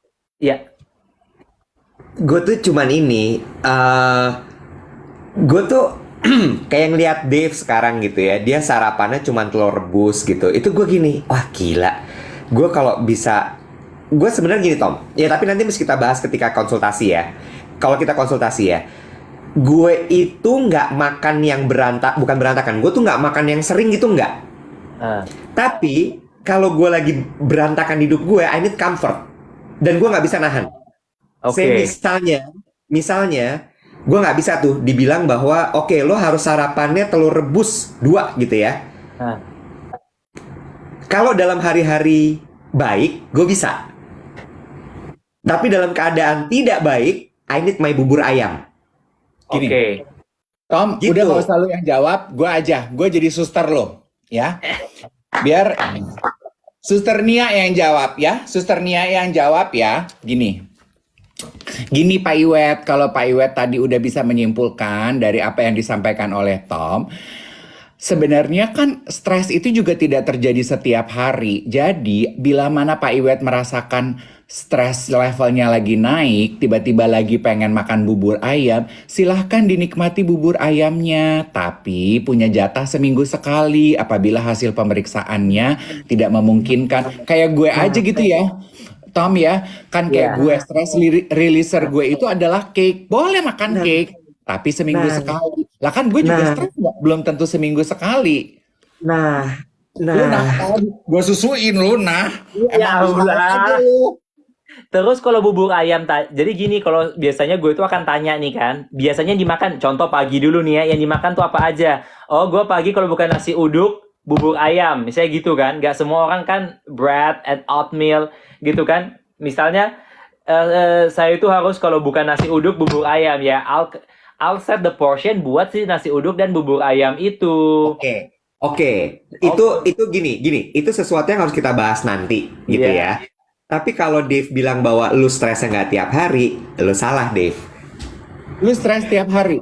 cuman ini, gue tuh kayak ngeliat Dave sekarang gitu ya, dia sarapannya cuman telur rebus gitu. Itu gue gini, wah gila. Gue kalau bisa, gue sebenarnya gini Tom. Ya tapi nanti mesti kita bahas ketika konsultasi ya. Kalau kita konsultasi ya, gue itu nggak makan yang bukan berantakan. Gue tuh nggak makan yang sering gitu nggak. Tapi kalau gue lagi berantakan hidup gue, I need comfort. Dan gue nggak bisa nahan. Oke. Misalnya, gue nggak bisa tuh dibilang bahwa oke, lo harus sarapannya telur rebus 2 gitu ya. Kalau dalam hari-hari baik, gue bisa. Tapi dalam keadaan tidak baik, I need my bubur ayam. Gini. Oke. Tom, Gitu. udah gak usah lu yang jawab, gue aja. Gue jadi suster lo, ya. Biar Suster Nia yang jawab ya. Suster Nia yang jawab ya. Gini Pak Iwet, kalau Pak Iwet tadi udah bisa menyimpulkan dari apa yang disampaikan oleh Tom, Sebenarnya kan stres itu juga tidak terjadi setiap hari. Jadi, bila mana Pak Iwet merasakan stres levelnya lagi naik, tiba-tiba lagi pengen makan bubur ayam, silahkan dinikmati bubur ayamnya. Tapi punya jatah seminggu sekali apabila hasil pemeriksaannya tidak memungkinkan. Kayak gue aja gitu ya. Tom ya, kan kayak Iya. gue releaser gue itu adalah cake. Boleh makan cake, tapi seminggu Nah, sekali. Lah kan gue juga nah, stres nggak? Belum tentu seminggu sekali. nah, Lunah, nah. gue susuin Lunah. Ya Emang bisa aja Allah. lu. Terus kalau bubur ayam, jadi gini, kalau biasanya gue itu akan tanya nih kan, biasanya dimakan, contoh pagi dulu nih ya, yang dimakan tuh apa aja? Oh, gue pagi kalau bukan nasi uduk, bubur ayam, misalnya gitu kan. Gak semua orang kan bread and oatmeal gitu kan. Misalnya saya itu harus kalau bukan nasi uduk, bubur ayam ya. I'll set the portion buat si nasi uduk dan bubur ayam itu. Oke, oke. Itu gini. Itu sesuatu yang harus kita bahas nanti, gitu Iya. ya. Tapi kalau Dave bilang bahwa lu stresnya nggak tiap hari, lu salah, Dave. Lu stres tiap hari.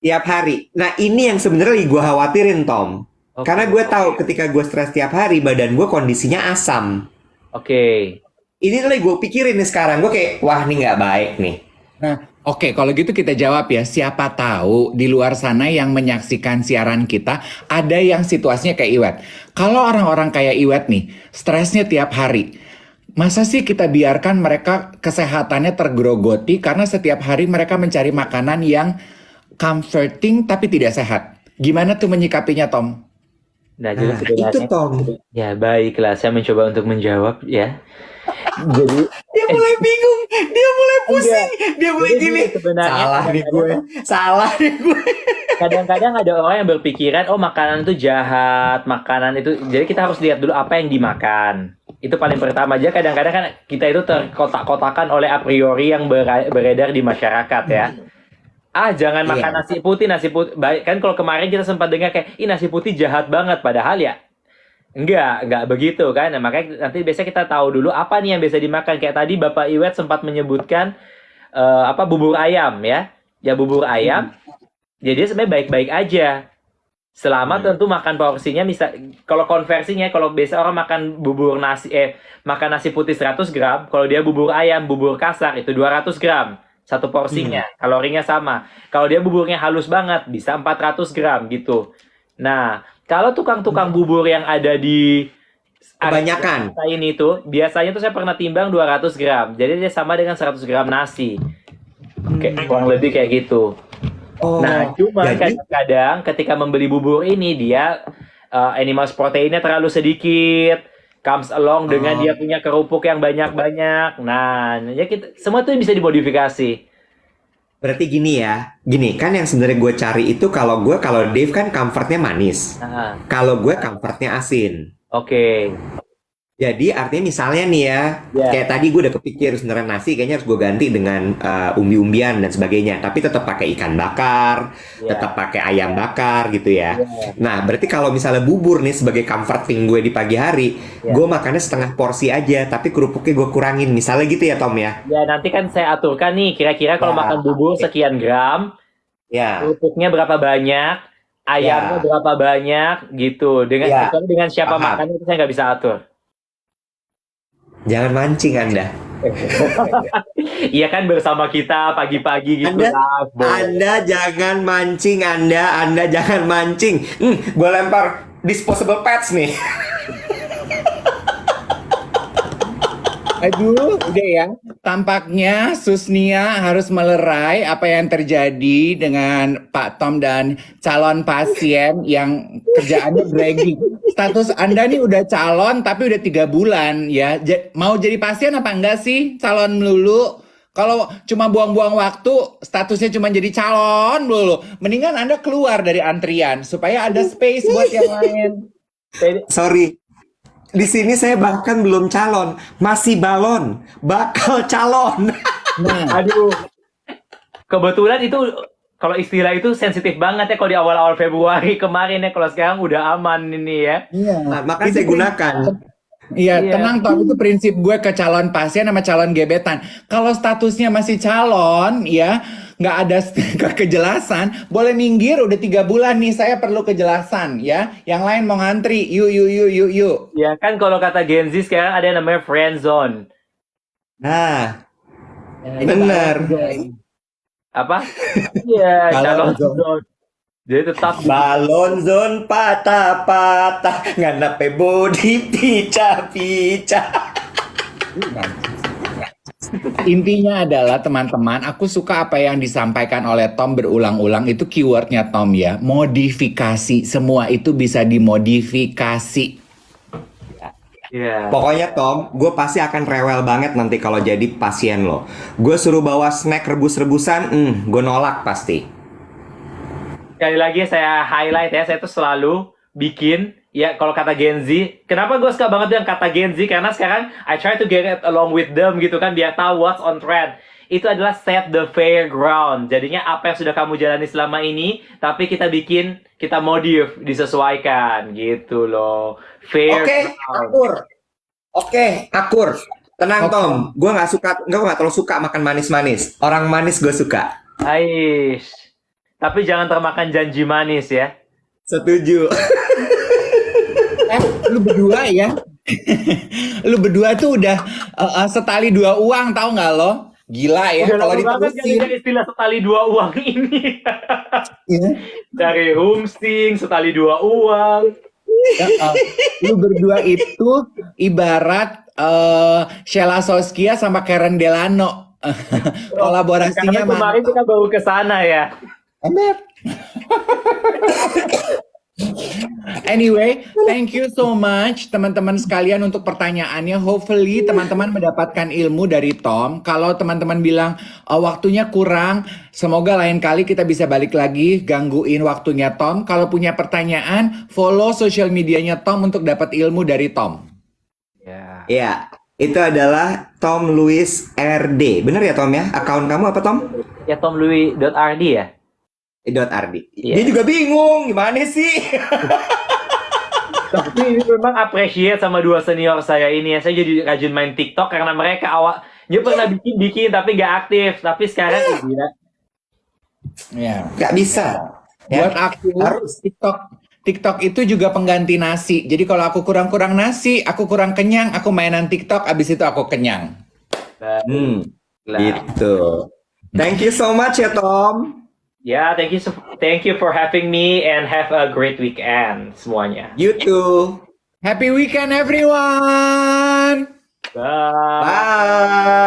Tiap hari. Nah, ini yang sebenarnya gue khawatirin, Tom. Oke. Karena gue tahu ketika gue stres tiap hari, badan gue kondisinya asam. Oke. Ini tuh gue pikirin nih sekarang. Gue kayak, wah ini nggak baik nih. Nah, oke, kalau gitu kita jawab ya. Siapa tahu di luar sana yang menyaksikan siaran kita ada yang situasinya kayak Iwet. Kalau orang-orang kayak Iwet nih, stresnya tiap hari. Masa sih kita biarkan mereka kesehatannya tergerogoti karena setiap hari mereka mencari makanan yang comforting tapi tidak sehat. Gimana tuh menyikapinya, Tom? Nah, jadi Nah, itu sebenarnya, Tom. ya baiklah, saya mencoba untuk menjawab ya. Jadi, Dia mulai bingung, dia mulai pusing, dia mulai Jadi gini. sebenarnya Salah nih gue. kadang-kadang ada orang yang berpikiran, oh makanan itu jahat, makanan itu, jadi kita harus lihat dulu apa yang dimakan. Itu paling pertama aja. Kadang-kadang kan kita itu terkotak-kotakan oleh a priori yang beredar di masyarakat ya. Jangan makan Iya. nasi putih. Baik kan, kalau kemarin kita sempat dengar kayak, nasi putih jahat banget, padahal ya enggak begitu kan. Nah, makanya nanti biasanya kita tahu dulu apa nih yang bisa dimakan. Kayak tadi Bapak Iwet sempat menyebutkan bubur ayam ya. Ya bubur ayam. Jadi sebenarnya baik-baik aja. Selama tentu makan porsinya, kalau konversinya, kalau biasa orang makan makan nasi putih 100 gram, kalau dia bubur ayam, bubur kasar itu 200 gram satu porsinya, kalorinya sama. Kalau dia buburnya halus banget, bisa 400 gram gitu. Nah, kalau tukang-tukang bubur yang ada di Kebanyakan. ini tuh, biasanya tuh saya pernah timbang 200 gram, jadi dia sama dengan 100 gram nasi. Kayak kurang lebih kayak gitu. Oh, Nah, cuma jadi kadang-kadang ketika membeli bubur ini, dia animal proteinnya terlalu sedikit, comes along dengan dia punya kerupuk yang banyak-banyak. Nah, ya semua tuh bisa dimodifikasi. berarti gini ya. Gini, kan yang sebenarnya gue cari itu kalau Dave kan comfortnya manis. Nah, Kalau gue comfortnya asin. oke. Jadi artinya misalnya nih ya, Ya. kayak tadi gue udah kepikir sebenarnya nasi kayaknya harus gue ganti dengan umbi-umbian dan sebagainya. Tapi tetap pakai ikan bakar, Ya. tetap pakai ayam bakar gitu ya. Ya. Nah, berarti kalau misalnya bubur nih sebagai comforting gue di pagi hari, Ya. gue makannya setengah porsi aja, tapi kerupuknya gue kurangin. Misalnya gitu ya, Tom ya. Ya, nanti kan saya aturkan nih, kira-kira kalau Ya, makan bubur oke. sekian gram, Ya, kerupuknya berapa banyak, ayamnya Ya. berapa banyak, gitu. Ya. Dengan siapa Paham. makannya itu saya nggak bisa atur. jangan mancing Anda. Iya kan, bersama kita pagi-pagi gitu. Anda jangan mancing, Anda jangan mancing. Gue lempar disposable pads nih. Aduh, udah ya. Tampaknya Susnia harus melerai apa yang terjadi dengan Pak Tom dan calon pasien yang kerjaannya bragging. Status Anda nih udah calon tapi udah 3 bulan ya. Mau jadi pasien apa enggak sih? Calon melulu. Kalau cuma buang-buang waktu, statusnya cuma jadi calon melulu. Mendingan Anda keluar dari antrian supaya ada space buat yang lain. Sorry. Di sini saya bahkan belum calon, masih balon, bakal calon. Nah, Aduh. Kebetulan itu, kalau istilah itu sensitif banget ya kalau di awal-awal Februari kemarin ya. Kalau sekarang udah aman ini ya. iya. Nah, makanya Itu saya gunakan. Iya, Iya. tenang Tom, itu prinsip gue ke calon pasien sama calon gebetan. Kalau statusnya masih calon, ya, nggak ada kejelasan, boleh minggir. Udah 3 bulan nih, saya perlu kejelasan ya. Yang lain mau ngantri, yuk yuk yuk yuk yuk. Ya kan kalau kata Gen Z sekarang ada yang namanya friend zone. Nah, Itu bener. Apa? Iya, Balon calon zone. zone. Jadi tetap Balon zone patah-patah, nganape body picah-picah. Intinya adalah teman-teman, aku suka apa yang disampaikan oleh Tom berulang-ulang. Itu keywordnya Tom ya, modifikasi. Semua itu bisa dimodifikasi. ya. Pokoknya Tom, gue pasti akan rewel banget nanti kalau jadi pasien lo. Gue suruh bawa snack rebus-rebusan, gue nolak pasti. Sekali lagi saya highlight ya, saya tuh selalu bikin ya kalau kata Gen Z. Kenapa gue suka banget dengan kata Gen Z? Karena sekarang I try to get it along with them gitu kan, biar tahu what's on trend. Itu adalah set the fair ground. Jadinya apa yang sudah kamu jalani selama ini, tapi kita bikin, kita modif, disesuaikan gitu loh. Fair Oke, ground. akur. Oke, akur. Tenang Oke. Tom, gue nggak terlalu suka makan manis-manis. Orang manis gue suka. Aish. Tapi jangan termakan janji manis ya. Setuju. Lu berdua ya, lu berdua tuh udah setali 2 uang, tahu nggak lo? Gila ya, Udah kalau lama banget gak diterusin. dengar istilah setali 2 uang ini. Ya. Dari Humsting, setali 2 uang. Ya, lu berdua itu ibarat Sheila Soskia sama Karen Delano. Kolaborasinya Karena kemarin kita baru ke sana ya. Emet. Anyway, thank you so much teman-teman sekalian untuk pertanyaannya. Hopefully teman-teman mendapatkan ilmu dari Tom. Kalau teman-teman bilang waktunya kurang, semoga lain kali kita bisa balik lagi gangguin waktunya Tom. Kalau punya pertanyaan, follow social medianya Tom untuk dapat ilmu dari Tom. Ya. Ya, itu adalah Tom Louis RD. Bener ya Tom ya? Akun kamu apa Tom? Ya tomlouis.rd ya. .rd. Iya. Dia juga bingung, gimana sih? Tapi ini memang appreciate sama 2 senior saya ini ya. Saya jadi rajin main TikTok karena mereka dia pernah bikin tapi nggak aktif. Tapi sekarang dia Ya. Gak bisa. Ya, Buat aku, harus. TikTok itu juga pengganti nasi. Jadi kalau aku kurang-kurang nasi, aku kurang kenyang, aku mainan TikTok, abis itu aku kenyang. Gitu. Thank you so much ya Tom. Ya, thank you for having me and have a great weekend semuanya. You too. Happy weekend everyone! Bye. Bye.